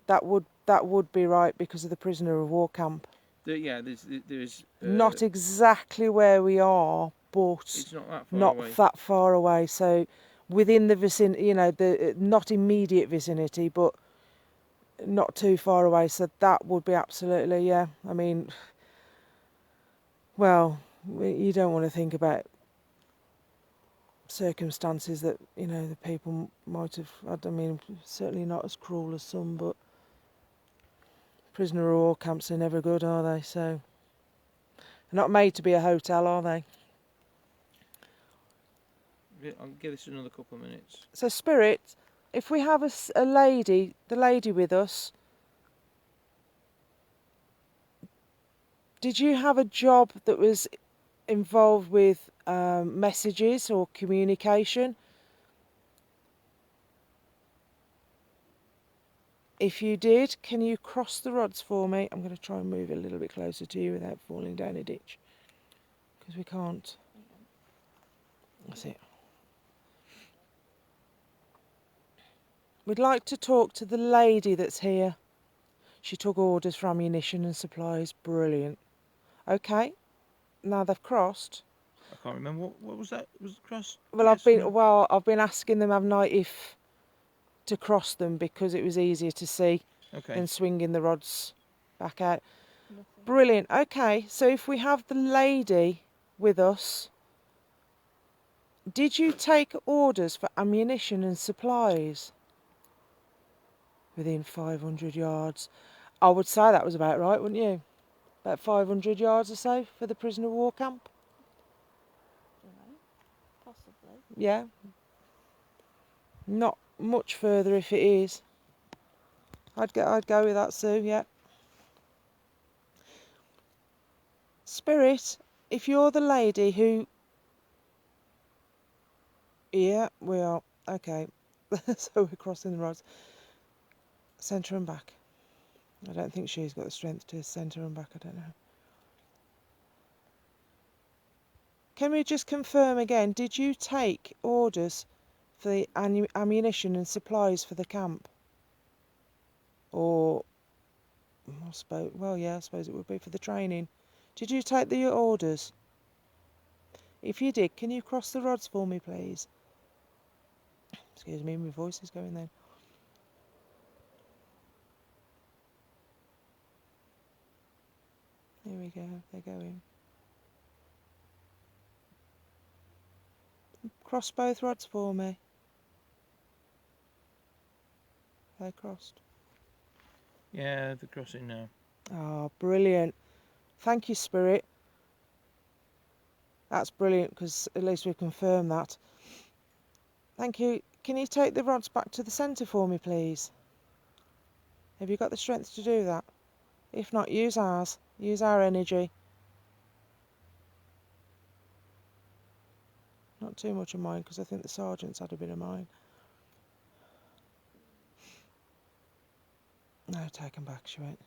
that would be right because of the prisoner of war camp. There's Not exactly where we are, but it's not that far not away. that far away. So within the vicinity, you know, the not immediate vicinity, but not too far away. So that would be absolutely, yeah. I mean, well, you don't want to think about circumstances that, you know, the people might have had. I mean, certainly not as cruel as some, but prisoner of war camps are never good, are they? So they're not made to be a hotel, are they? I'll give this another couple of minutes. So Spirit, if we have a lady, the lady with us, did you have a job that was involved with messages or communication? If you did, can you cross the rods for me? I'm going to try and move a little bit closer to you without falling down a ditch, because we can't. That's it. We'd like to talk to the lady that's here. She took orders for ammunition and supplies. Brilliant. Okay, now they've crossed. I can't remember what was that. Was it cross? Well, I've been asking them, haven't I, if to cross them because it was easier to see Okay. than swinging the rods back out. Nothing. Brilliant. Okay, so if we have the lady with us, did you take orders for ammunition and supplies? Within 500 yards. I would say that was about right, wouldn't you? About 500 yards or so for the prisoner of war camp. Don't know. Possibly. Yeah. Not much further if it is. I'd go with that, Sue, yeah. Spirit, if you're the lady who... Yeah, we are. Okay. So we're crossing the roads. Centre and back. I don't think she's got the strength to centre and back, I don't know. Can we just confirm again, did you take orders for the ammunition and supplies for the camp? Or, I suppose, well, yeah, I suppose it would be for the training. Did you take the orders? If you did, can you cross the rods for me, please? Excuse me, my voice is going then. Here we go, they're going. Cross both rods for me. They crossed. Yeah, the crossing now. Oh, brilliant. Thank you, Spirit. That's brilliant because at least we've confirmed that. Thank you. Can you take the rods back to the centre for me, please? Have you got the strength to do that? If not, use ours. Use our energy. Not too much of mine because I think the sergeant's had a bit of mine. No, take them back, she won't.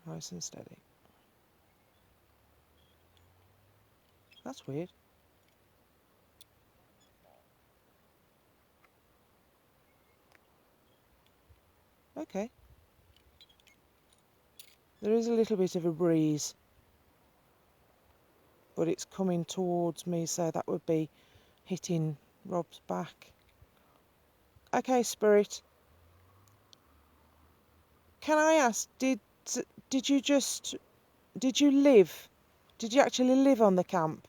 Nice and steady. That's weird. Okay. There is a little bit of a breeze, but it's coming towards me, so that would be hitting Rob's back. Okay, Spirit. Can I ask, did you just did you live? Did you actually live on the camp?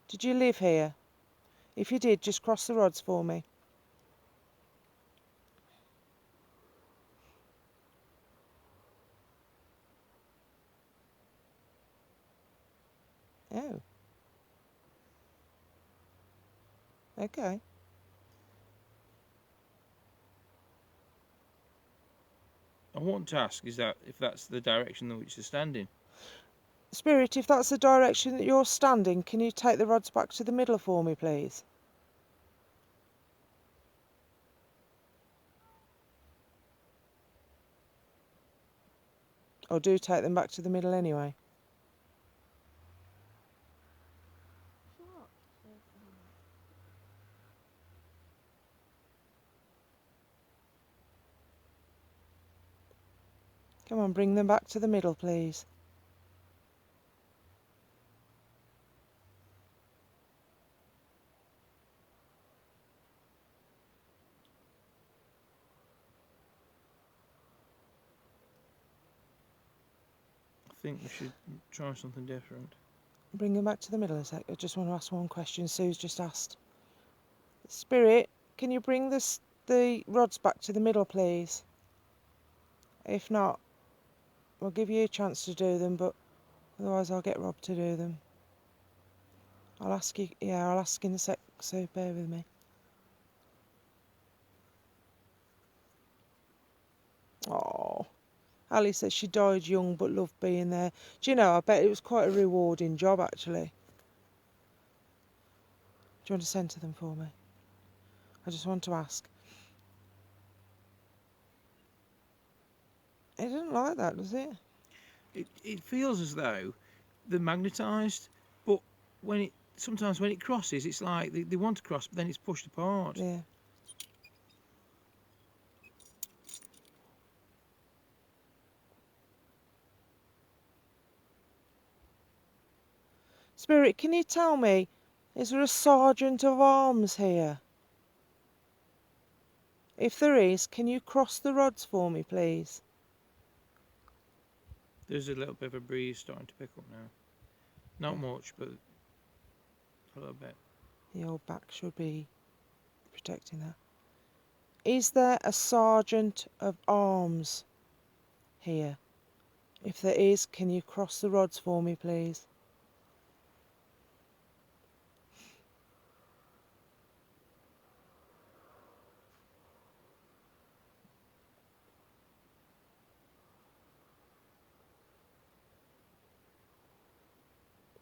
Did you live here? If you did, just cross the rods for me. Oh. Okay. I want to ask, is that if that's the direction in which they're standing? Spirit, if that's the direction that you're standing, can you take the rods back to the middle for me, please? Or do take them back to the middle anyway. Sharks. Come on, bring them back to the middle, please. I think we should try something different. Bring them back to the middle a sec. I just want to ask one question Sue's just asked. Spirit, can you bring the rods back to the middle, please? If not, we'll give you a chance to do them, but otherwise I'll get Rob to do them. I'll ask you, yeah, I'll ask in a sec, so bear with me. Oh, Ali says she died young but loved being there. Do you know, I bet it was quite a rewarding job actually. Do you want to send to them for me? I just want to ask. It doesn't like that, does it? It feels as though they're magnetised, but sometimes when it crosses, it's like they want to cross, but then it's pushed apart. Yeah. Spirit, can you tell me, is there a sergeant of arms here? If there is, can you cross the rods for me, please? There's a little bit of a breeze starting to pick up now. Not much, but a little bit. The old back should be protecting that. Is there a sergeant of arms here? If there is, can you cross the rods for me, please?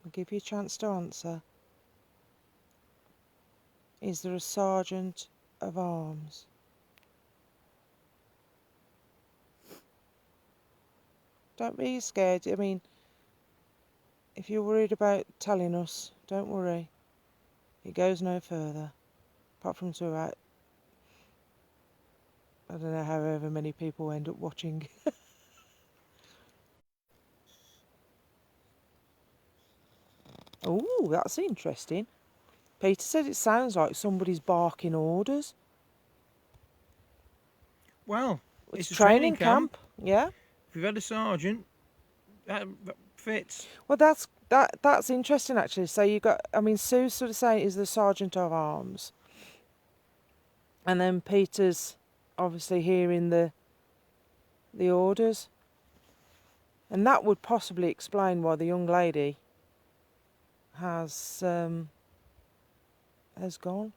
I'll give you a chance to answer. Is there a sergeant of arms? Don't be scared. I mean, if you're worried about telling us, don't worry. It goes no further. Apart from to about, I don't know, however many people end up watching. Oh, that's interesting. Peter said it sounds like somebody's barking orders. Well, It's a training camp. Yeah. If we've had a sergeant, that fits. Well, that's interesting actually. So you got, I mean, Sue's sort of saying is the sergeant of arms, and then Peter's obviously hearing the orders, and that would possibly explain why the young lady has gone.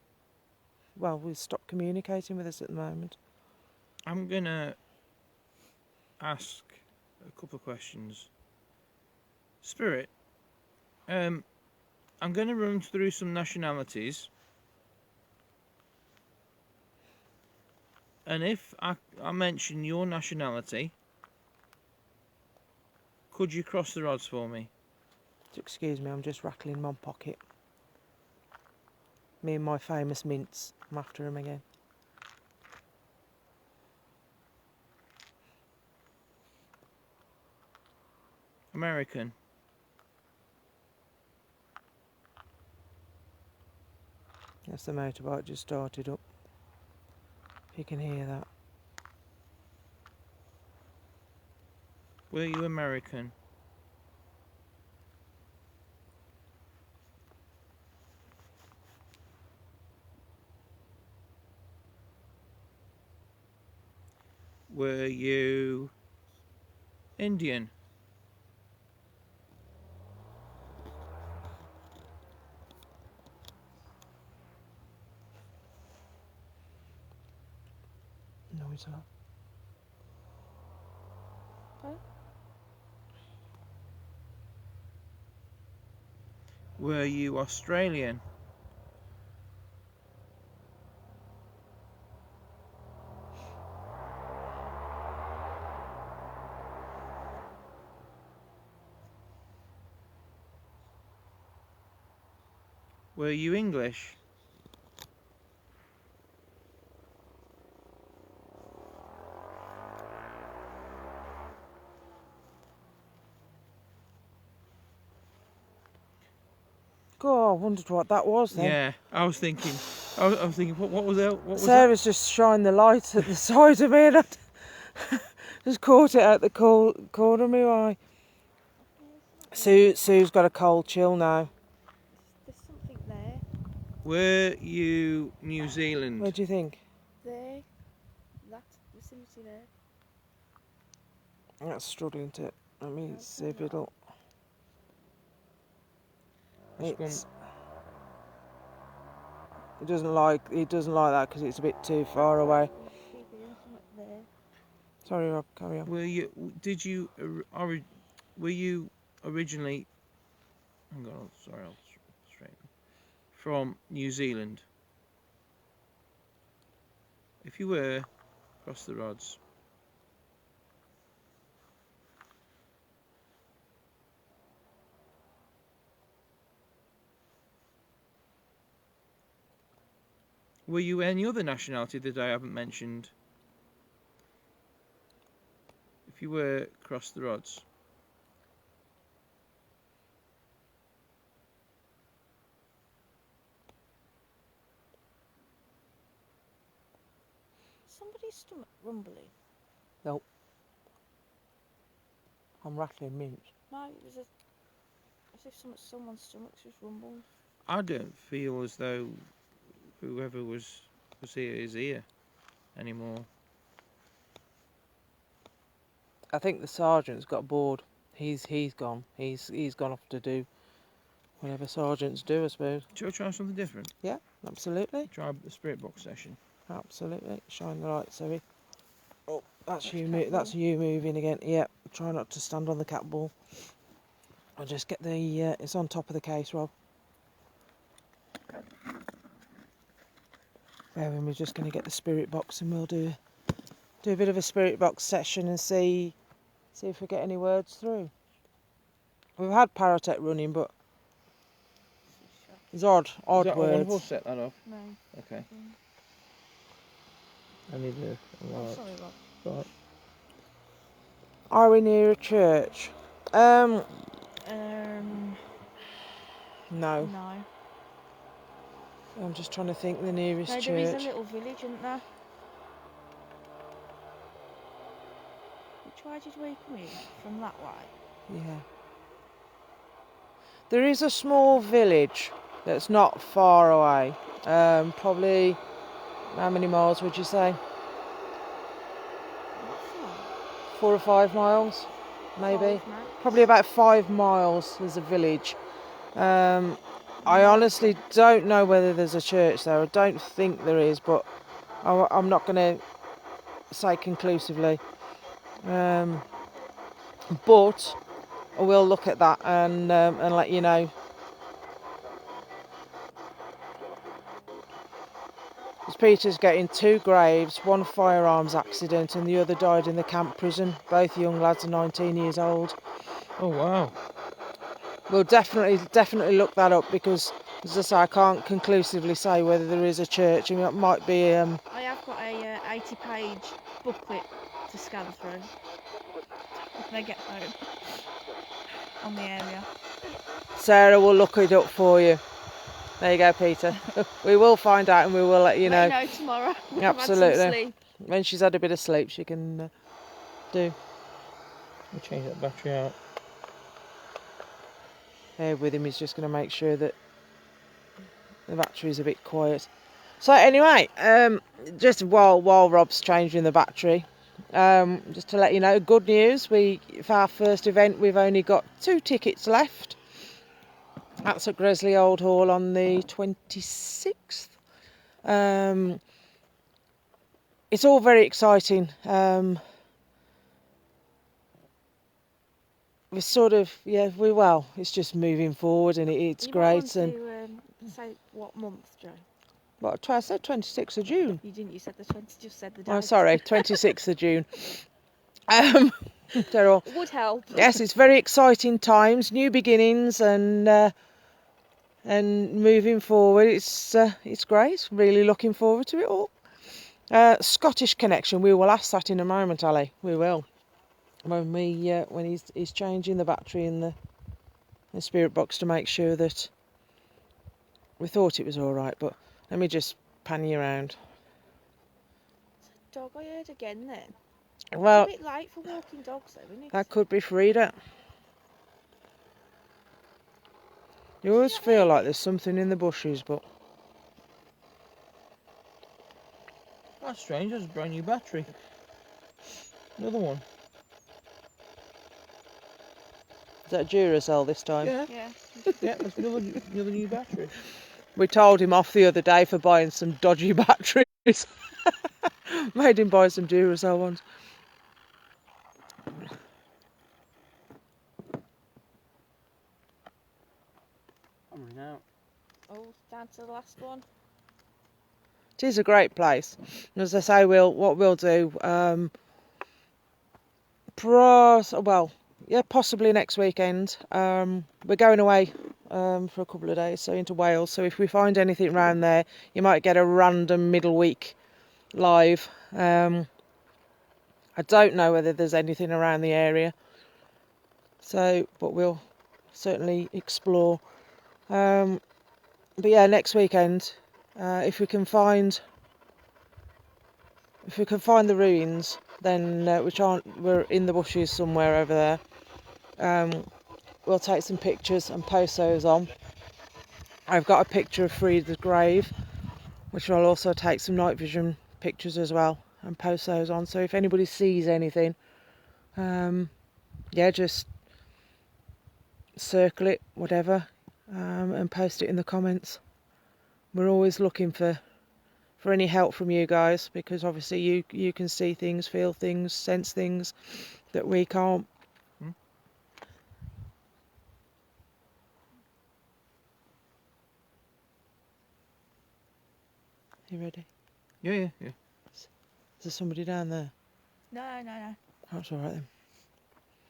Well, we've stopped communicating with us at the moment. I'm gonna ask a couple of questions. Spirit, I'm going to run through some nationalities, and if I mention your nationality, could you cross the rods for me? Excuse me, I'm just rattling my pocket. Me and my famous mints. I'm after him again. American. Yes, the motorbike just started up. You can hear that. Were you American? Were you Indian? No, it's not. Pardon? Were you Australian? Were you English? God, I wondered what that was then. Yeah, I was thinking. I was thinking. What was that? What was that? Sarah's just shined the light at the side of me and I just caught it out the corner of my eye. Sue's got a cold chill now. There's something there. Were you New Zealand? What do you think? There. That vicinity there. That's struggling to. Let me see if it'll. It's It doesn't like that because it's a bit too far away. Keep hearing something there. Sorry, Rob. Carry on. Were you? Did you? Were you originally? Hang on. Sorry, I'll straighten. From New Zealand. If you were, cross the rods. Were you any other nationality that I haven't mentioned? If you were, cross the rods. Somebody's stomach rumbling. I'm rattling mince. No, it was as if someone's stomach's just rumbled. I don't feel as though whoever was here is here anymore. I think the sergeant's got bored. He's gone. He's gone off to do whatever sergeants do, I suppose. Shall I try something different? Yeah, absolutely, Try the spirit box session. absolutely. Shine the light, Zoe. Oh, that's you. That's you moving again. Yeah. Try not to stand on the cat ball. I'll just get the. It's on top of the case, Rob. We're just going to get the spirit box and we'll do a bit of a spirit box session and see if we get any words through. We've had Parotech running, but there's odd Is that, I wonder words. if we'll set that off. No. Okay. I need a Oh, light. sorry, Rob. Right. Are we near a church? No. No. I'm just trying to think the nearest No, church. there is a little village, isn't there? Which way did we come in? From that way? Yeah. There is a small village that's not far away. Probably, how many miles would you say? Not far. 4 or 5 miles, maybe. 5 max. Probably about 5 miles there's a village. I honestly don't know whether there's a church there. I don't think there is, but I'm not going to say conclusively. But I will look at that and let you know. As Peter's getting 2 graves, one firearms accident and the other died in the camp prison. Both young lads are 19 years old. Oh wow. We'll definitely look that up because, as I say, I can't conclusively say whether there is a church. I mean, it might be. I have got a 80-page booklet to scan through when I get home on the area. Sarah will look it up for you. There you go, Peter. We will find out and we will let you know. Let you know tomorrow. I've had some Absolutely. sleep. When she's had a bit of sleep, she can do. We'll change that battery out. There with him, he's just going to make sure that the battery's a bit quiet. So anyway, just while Rob's changing the battery, just to let you know, good news. For our first event, we've only got 2 tickets left. That's at Gresley Old Hall on the 26th. It's all very exciting. We're sort of, it's just moving forward and it's You great. Might And want to say what month, Joe? what I said, 26th of June. You didn't. You said the 20. Just said the date. Oh, sorry, 26th of June. They're all, It would help. yes, it's very exciting times, new beginnings, and moving forward. It's great. Really looking forward to it all. Scottish Connection. We will ask that in a moment, Ali. We will. When he's changing the battery in the spirit box to make sure that we thought it was all right. But let me just pan you around. Dog, I heard again then. Well, It's a bit late for walking dogs, though, isn't it? that could be Frida. You always feel like there's something in the bushes, but That's strange, that's a brand new battery. Another one. is that Duracell this time? Yeah, Yeah. yeah, that's another new battery. We told him off the other day for buying some dodgy batteries. Made him buy some Duracell ones. I'm running out. Oh, down to the last one. It is a great place. And as I say, what we'll do, possibly next weekend. We're going away for a couple of days, so into Wales. So if we find anything around there, you might get a random middle week live. I don't know whether there's anything around the area. So, but we'll certainly explore. But yeah, next weekend, if we can find the ruins, then we're in the bushes somewhere over there. We'll take some pictures and post those on. I've got a picture of Frida's grave, which I'll also take some night vision pictures as well and post those on. So if anybody sees anything, just circle it, whatever, and post it in the comments. We're always looking for any help from you guys, because obviously you can see things, feel things, sense things that we can't. You ready? Yeah. Is there somebody down there? No. That's all right then.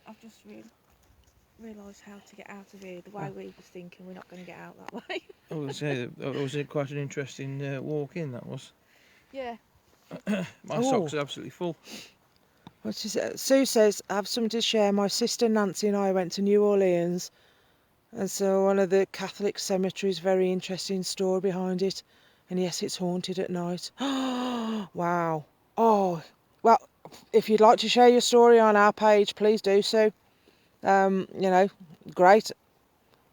I've just realised how to get out of here. The way we was thinking, we're not going to get out that way. I would say that was quite an interesting walk in, that was. Yeah. My socks are absolutely full. Sue says, I have something to share. My sister Nancy and I went to New Orleans and saw one of the Catholic cemeteries. Very interesting story behind it. And yes, it's haunted at night. Wow. Oh, well, if you'd like to share your story on our page, please do so. Great.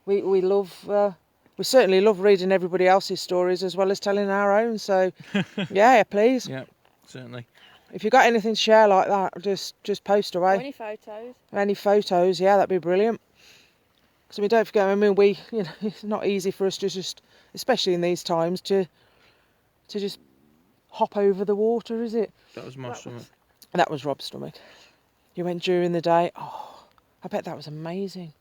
We love, we certainly love reading everybody else's stories as well as telling our own. So, yeah, please. Yeah, certainly. If you've got anything to share like that, just post away. Or any photos. Any photos, yeah, that'd be brilliant. Because don't forget, it's not easy for us to just, especially in these times, to just hop over the water, is it? That was my stomach. That was Rob's stomach. You went during the day. Oh, I bet that was amazing.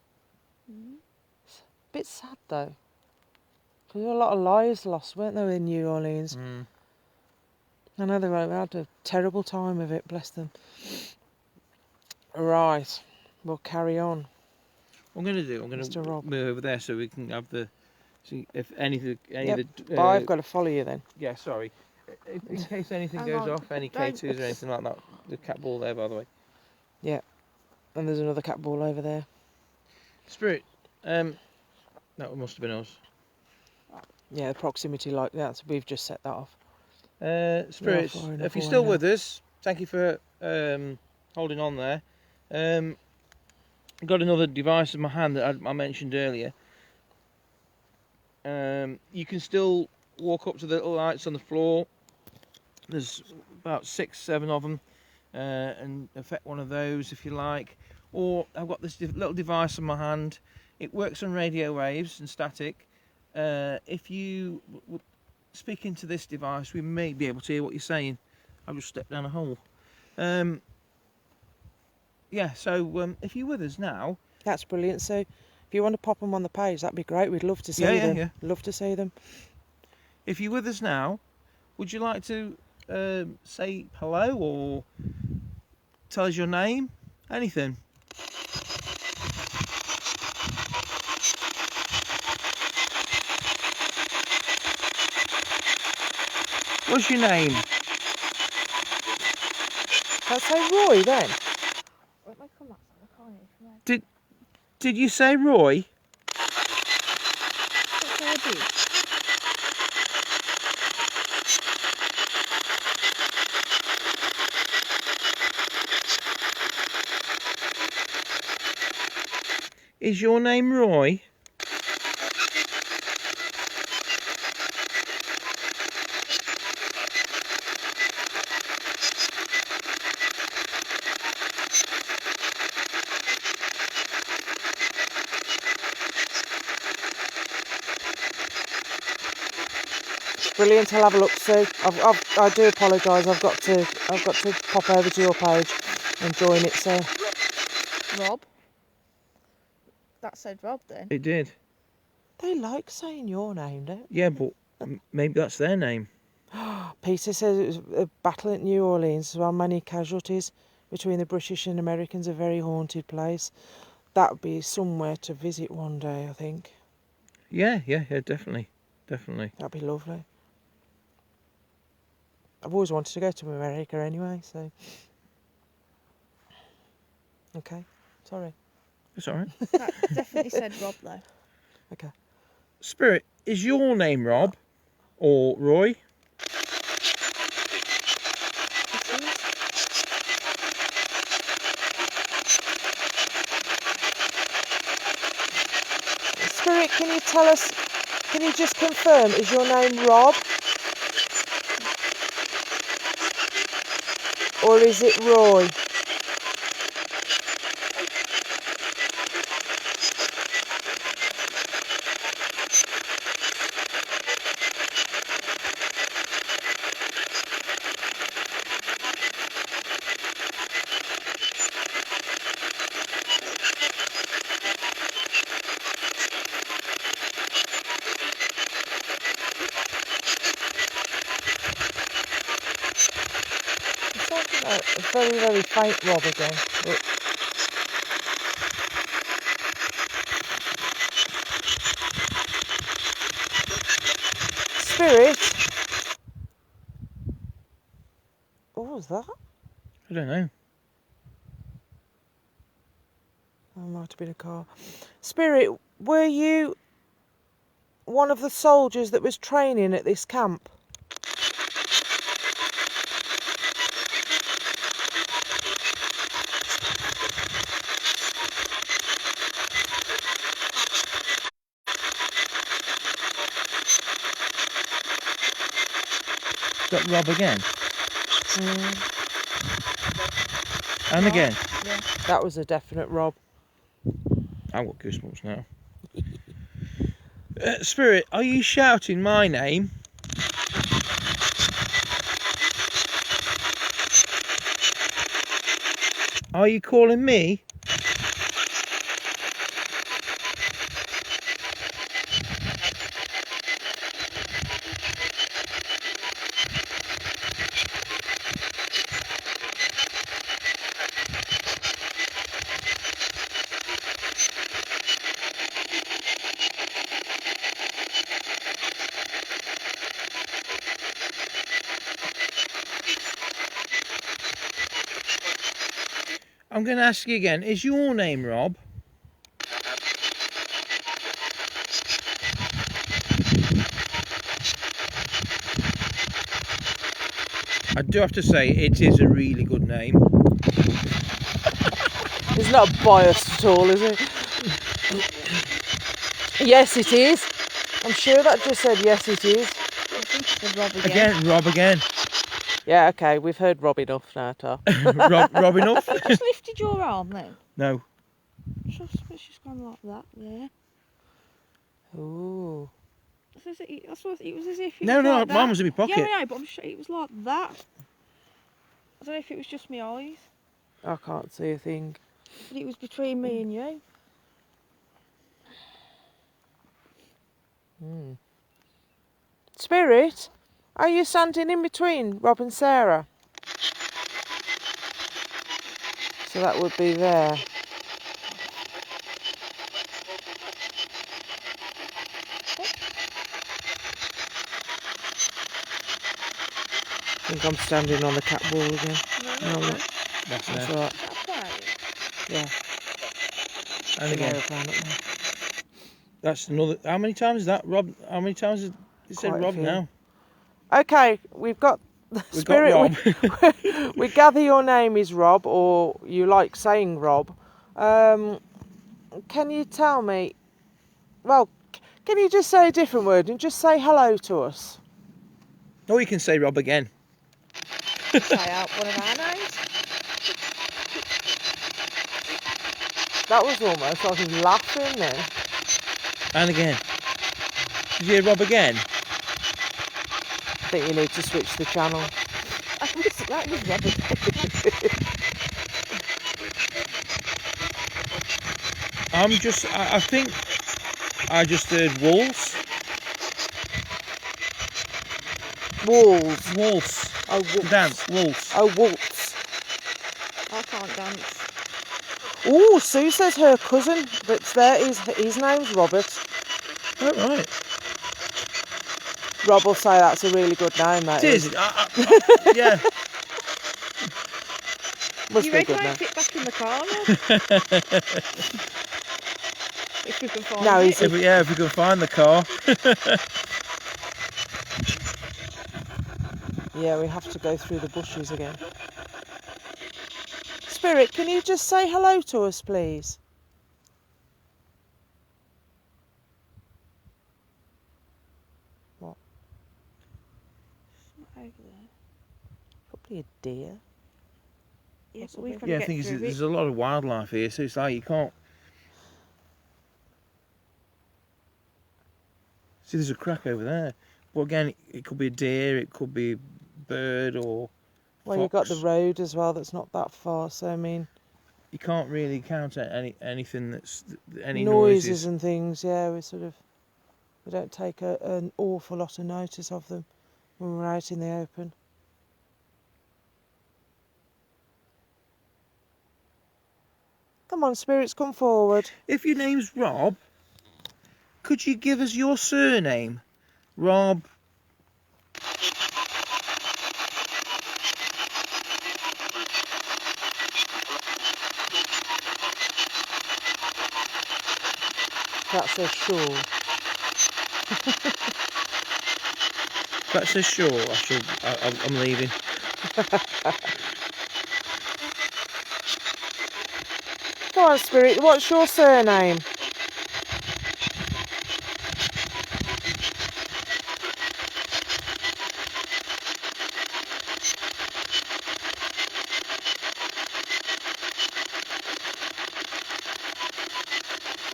It's a bit sad though, because there were a lot of lives lost, weren't there, in New Orleans? I know they had a terrible time of it, bless them. Right, we'll carry on. What I'm going to move over there so we can have see if anything. I've got to follow you then. Yeah, sorry. In case anything Hang goes on, off, any don't- K2s or anything like that. The cat ball there, by the way. Yeah, and there's another cat ball over there. Spirit. That must have been us. Yeah, the proximity like that. So we've just set that off. Spirits, far enough if you're away still now. with us, thank you for holding on there. I've got another device in my hand that I mentioned earlier. You can still walk up to the little lights on the floor. There's about 6, 7 of them, and affect one of those if you like. Or I've got this little device in my hand. It works on radio waves and static. If you speak into this device, we may be able to hear what you're saying. I've just stepped down a hole. Yeah, so if you're with us now, That's brilliant. So if you want to pop them on the page, that'd be great. We'd love to see Yeah, them. yeah. Love to see them. if you're with us now, would you like to say hello or tell us your name? Anything? What's your name? Let's say Roy then. Wait, wait, come that side, I can't hear from there. Did you say Roy? That's what I did. Is your name Roy? Brilliant. I'll have a look. See, I do apologise. I've got to pop over to your page and join it. So Rob. That said Rob then. It did. they like saying your name, don't Yeah, but maybe that's their name. they? Peter says it was a battle at New Orleans as well. Many casualties between the British and Americans. A very haunted place. That would be somewhere to visit one day. I think Yeah, definitely. that'd be lovely. I've always wanted to go to America anyway. So okay, sorry. That's all right. That definitely said Rob though. Okay. Spirit, is your name Rob or Roy? It is. Spirit, can you tell us? Can you just confirm? Is your name Rob? Or is it Roy? It's like a very, very faint Rob again. But Spirit? What was that? I don't know. Oh, it might have been a car. Spirit, were you one of the soldiers that was training at this camp? Got Rob again. Mm, And again. Yeah. that was a definite Rob. I've got goosebumps now. Spirit, are you shouting my name? Are you calling me? I'm going to ask you again. Is your name Rob? I do have to say it is a really good name. He's not biased at all, is he? Yes, it is. I'm sure that just said yes, it is. I think it's the Rob again. Again, Rob again. Yeah, okay, we've heard Rob enough now, Tar. Rob enough? You just lifted your arm then. No. It's just gone like that there. Ooh. I thought it was as if it No, was no, like that. mine was in my pocket. Yeah, yeah, but I'm sure it was like that. I don't know if it was just my eyes, I can't see a thing. but it was between me and you. Spirit, are you standing in between Rob and Sarah? So that would be there. I think I'm standing on the cat wall again. No, I'm not. That's That's there. alright. That's right. Yeah. And again. Aeroplane up there. That's another. How many times is that, Rob? How many times has it said Quite a Rob few. now? Okay, we've got the We've Spirit. got Rob. We gather your name is Rob, or you like saying Rob. Can you tell me? Well, can you just say a different word and just say hello to us? Oh, you can say Rob again. Try out one of our names. That was almost like he was laughing then. And again. Did you hear Rob again? I think you need to switch the channel. That was Rob again. I think I just heard wolves. Wolves. Wolves. Oh, wolves. Dance. Wolves. Oh, wolves. I can't dance. Oh, Sue says her cousin that's there is his name's Robert. Oh, right. Rob will say that's a really good name, that It is. is. Yeah. Must You be a ready good to name. fit back in the car, Rob? If we can find No, it. he's If we can find the car. Yeah, we have to go through the bushes again. Spirit, can you just say hello to us, please? What? Over there. Probably a deer. Yeah, but Possibly. we've got to Yeah, I get think through it. there's a lot of wildlife here, so it's like you can't. See, there's a crack over there. But again, it could be a deer, it could be a bird, or Well, you've got fox. the road as well. That's not that far. So I mean, You can't really count anything that's any noises noises. and things. Yeah, we don't take an awful lot of notice of them when we're out in the open. Come on, spirits, come forward. If your name's Rob, could you give us your surname? Rob. That's a sure. That's a sure. I'm leaving. Come on, spirit. What's your surname?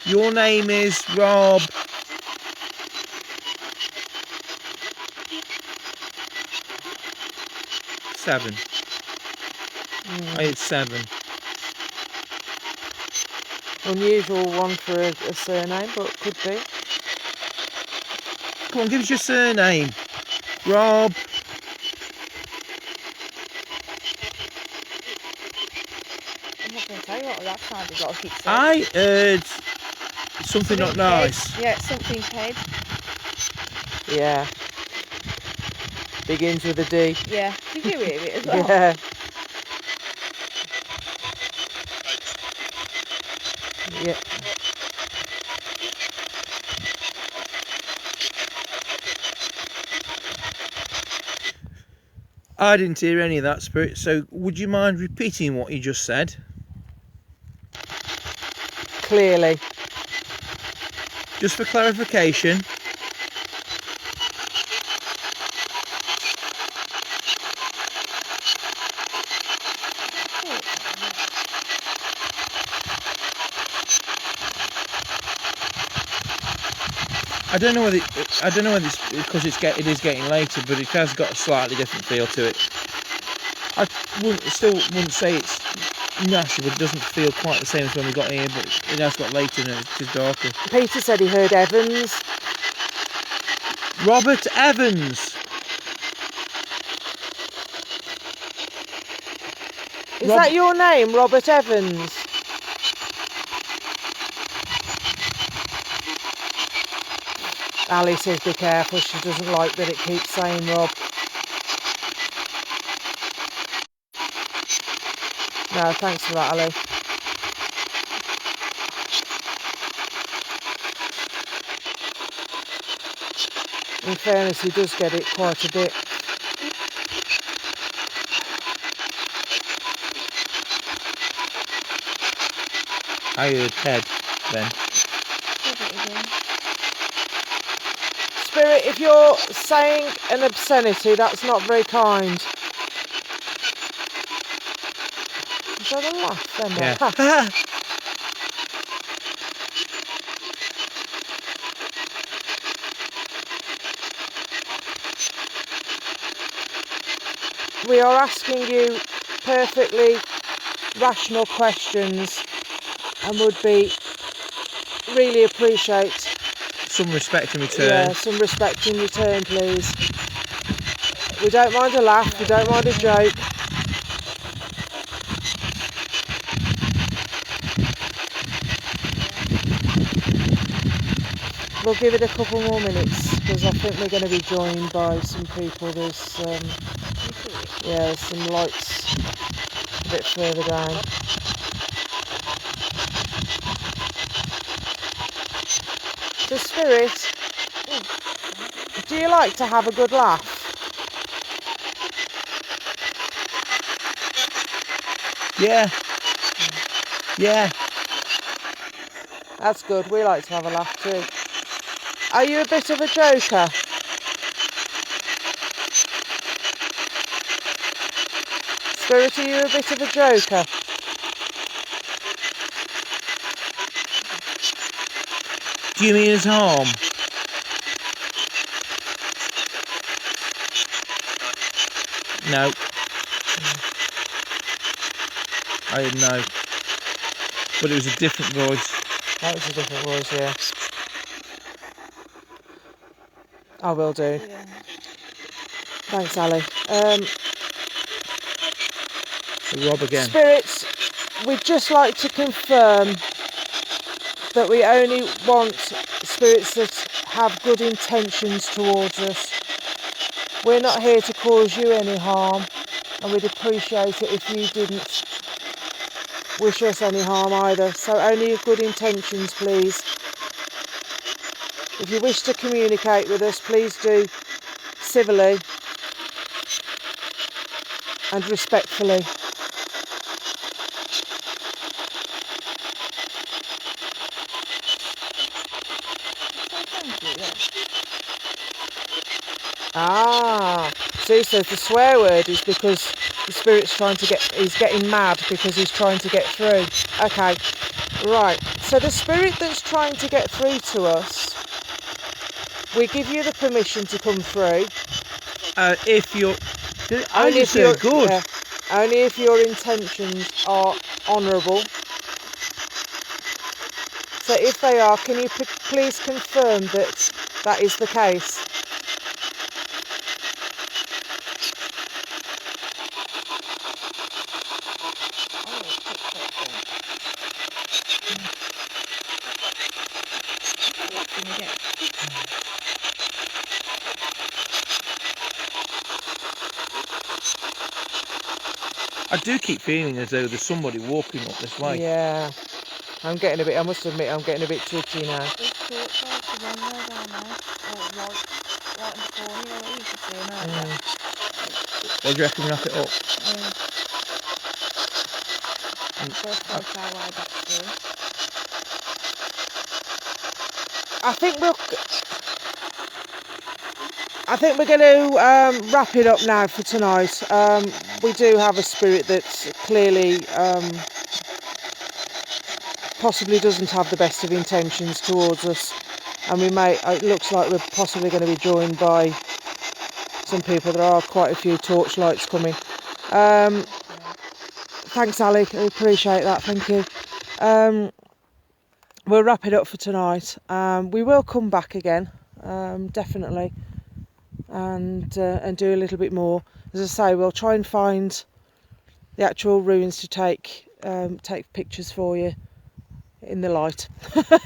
Your name is Rob. Seven. It's 7. Unusual one for a surname, but could be. Come on, give us your surname. Rob. I'm not going to tell you what that sounded like. It said. I heard something not Something nice. head. Yeah, something head. Yeah. Begins with a D. Yeah. Did you hear it as well? Yeah. Yeah. I didn't hear any of that, Spirit, so would you mind repeating what you just said? Clearly. Just for clarification. I don't know whether it's because it is getting later, but it has got a slightly different feel to it. I still wouldn't say it's nasty, but it doesn't feel quite the same as when we got here. But it has got later and it is darker. Peter said he heard Evans. Robert Evans. Is that your name, Robert Evans? Ali says be careful, she doesn't like that it keeps saying Rob. No, thanks for that, Ali. In fairness, he does get it quite a bit. I heard head then. Give it again. Spirit, if you're saying an obscenity, that's not very kind. Is that a laugh then? Yeah. Ha. We are asking you perfectly rational questions and would be really appreciate Some respect in return. yeah, some respect in return, please. We don't mind a laugh, we don't mind a joke. We'll give it a couple more minutes because I think we're going to be joined by some people. There's there's some lights a bit further down. The Spirit, do you like to have a good laugh? Yeah. Yeah. That's good, we like to have a laugh too. Are you a bit of a joker? Spirit, are you a bit of a joker? Do you mean as harm? No. I didn't know. But it was a different voice. That was a different voice, yeah. I will do. Yeah. Thanks, Ali. Rob again. Spirits, we'd just like to confirm that we only want spirits that have good intentions towards us. We're not here to cause you any harm, and we'd appreciate it if you didn't wish us any harm either. So only your good intentions, please. If you wish to communicate with us, please do civilly and respectfully. Thank you, yeah. Ah, Sue says the swear word is because the Spirit's he's getting mad because he's trying to get through. Okay, right. So the Spirit that's trying to get through to us, we give you the permission to come through. If you're... Only if you're your good. only if your intentions are honourable. So if they are, can you please confirm that that is the case? I do keep feeling as though there's somebody walking up this way. Yeah. I must admit, I'm getting a bit twitchy now. There's torchlights again there down there. Or right in the corner, you can see them out there. What do you reckon we wrap it up? First photo our way back through. I think we're going to wrap it up now for tonight. We do have a spirit that's clearly possibly doesn't have the best of intentions towards us, and it looks like we're possibly going to be joined by some people. There are quite a few torchlights coming. Thanks, Ali. I appreciate that. Thank you. We'll wrap it up for tonight. We will come back again, definitely, and do a little bit more. As I say, we'll try and find the actual ruins to take pictures for you in the light.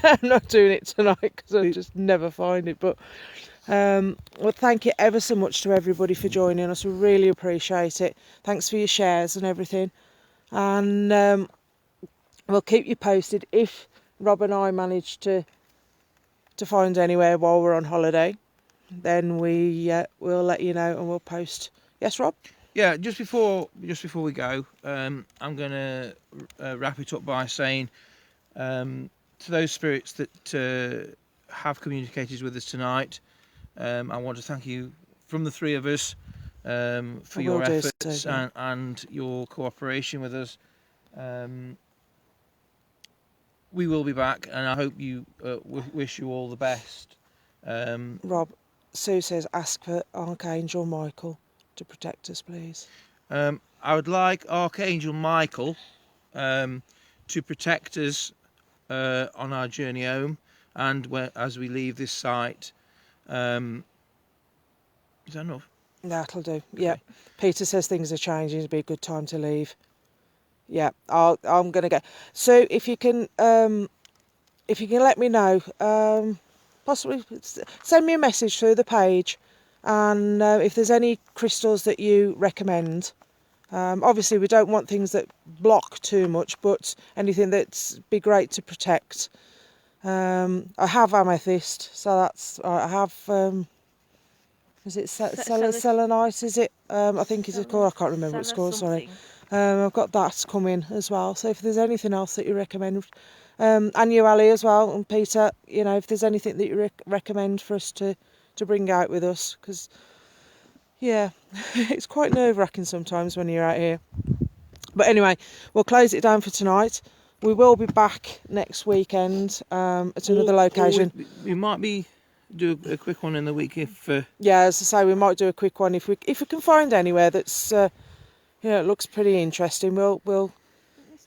I'm not doing it tonight because I just never find it. But well, thank you ever so much to everybody for joining us. We really appreciate it. Thanks for your shares and everything. And we'll keep you posted if Rob and I manage to find anywhere while we're on holiday. Then we'll let you know and we'll post. Yes, Rob? Yeah, just before we go, I'm going to wrap it up by saying to those spirits that have communicated with us tonight, I want to thank you from the three of us for your efforts and your cooperation with us. We will be back, and I hope you wish you all the best. Rob, Sue says ask for Archangel Michael to protect us, please. I would like Archangel Michael to protect us on our journey home and as we leave this site. Is that enough? That'll do. Yeah. Peter says things are changing. It'd be a good time to leave. Yeah, I'm going to go. So if you can let me know, possibly send me a message through the page, and if there's any crystals that you recommend. Obviously, we don't want things that block too much, but anything that's be great to protect. I have amethyst, so that's I have. Is it selenite? Is it? I think it's called. I can't remember what it's called. Sorry. I've got that coming as well. So if there's anything else that you recommend, and you, Ali, as well, and Peter, if there's anything that you recommend for us to bring out with us, because yeah, it's quite nerve-wracking sometimes when you're out here. But anyway, we'll close it down for tonight. We will be back next weekend at another location. We might do a quick one in the week if. Yeah, as I say, we might do a quick one if we can find anywhere that's it looks pretty interesting. We'll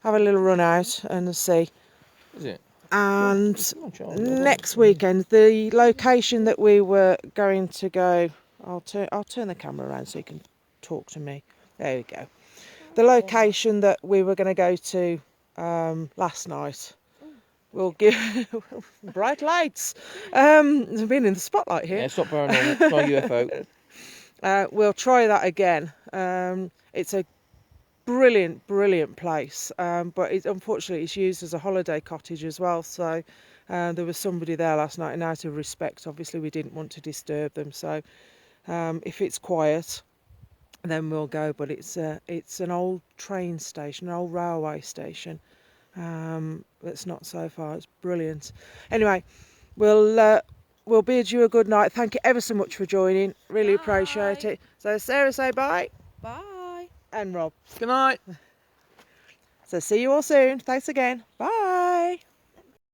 have a little run out and see. Is it? And next weekend, the location that we were going to go, I'll turn the camera around so you can talk to me. There we go. The location that we were going to go to last night. We'll give bright lights. I've been in the spotlight here. Yeah, stop paranormal. Try UFO. We'll try that again. It's a brilliant place, but unfortunately it's used as a holiday cottage as well. So there was somebody there last night, and out of respect, obviously we didn't want to disturb them. So if it's quiet, then we'll go. But it's an old train station, an old railway station. That's not so far. It's brilliant. Anyway, we'll bid you a good night. Thank you ever so much for joining. Really appreciate it. So Sarah, say bye. Bye. And Rob. Good night. So see you all soon. Thanks again. Bye.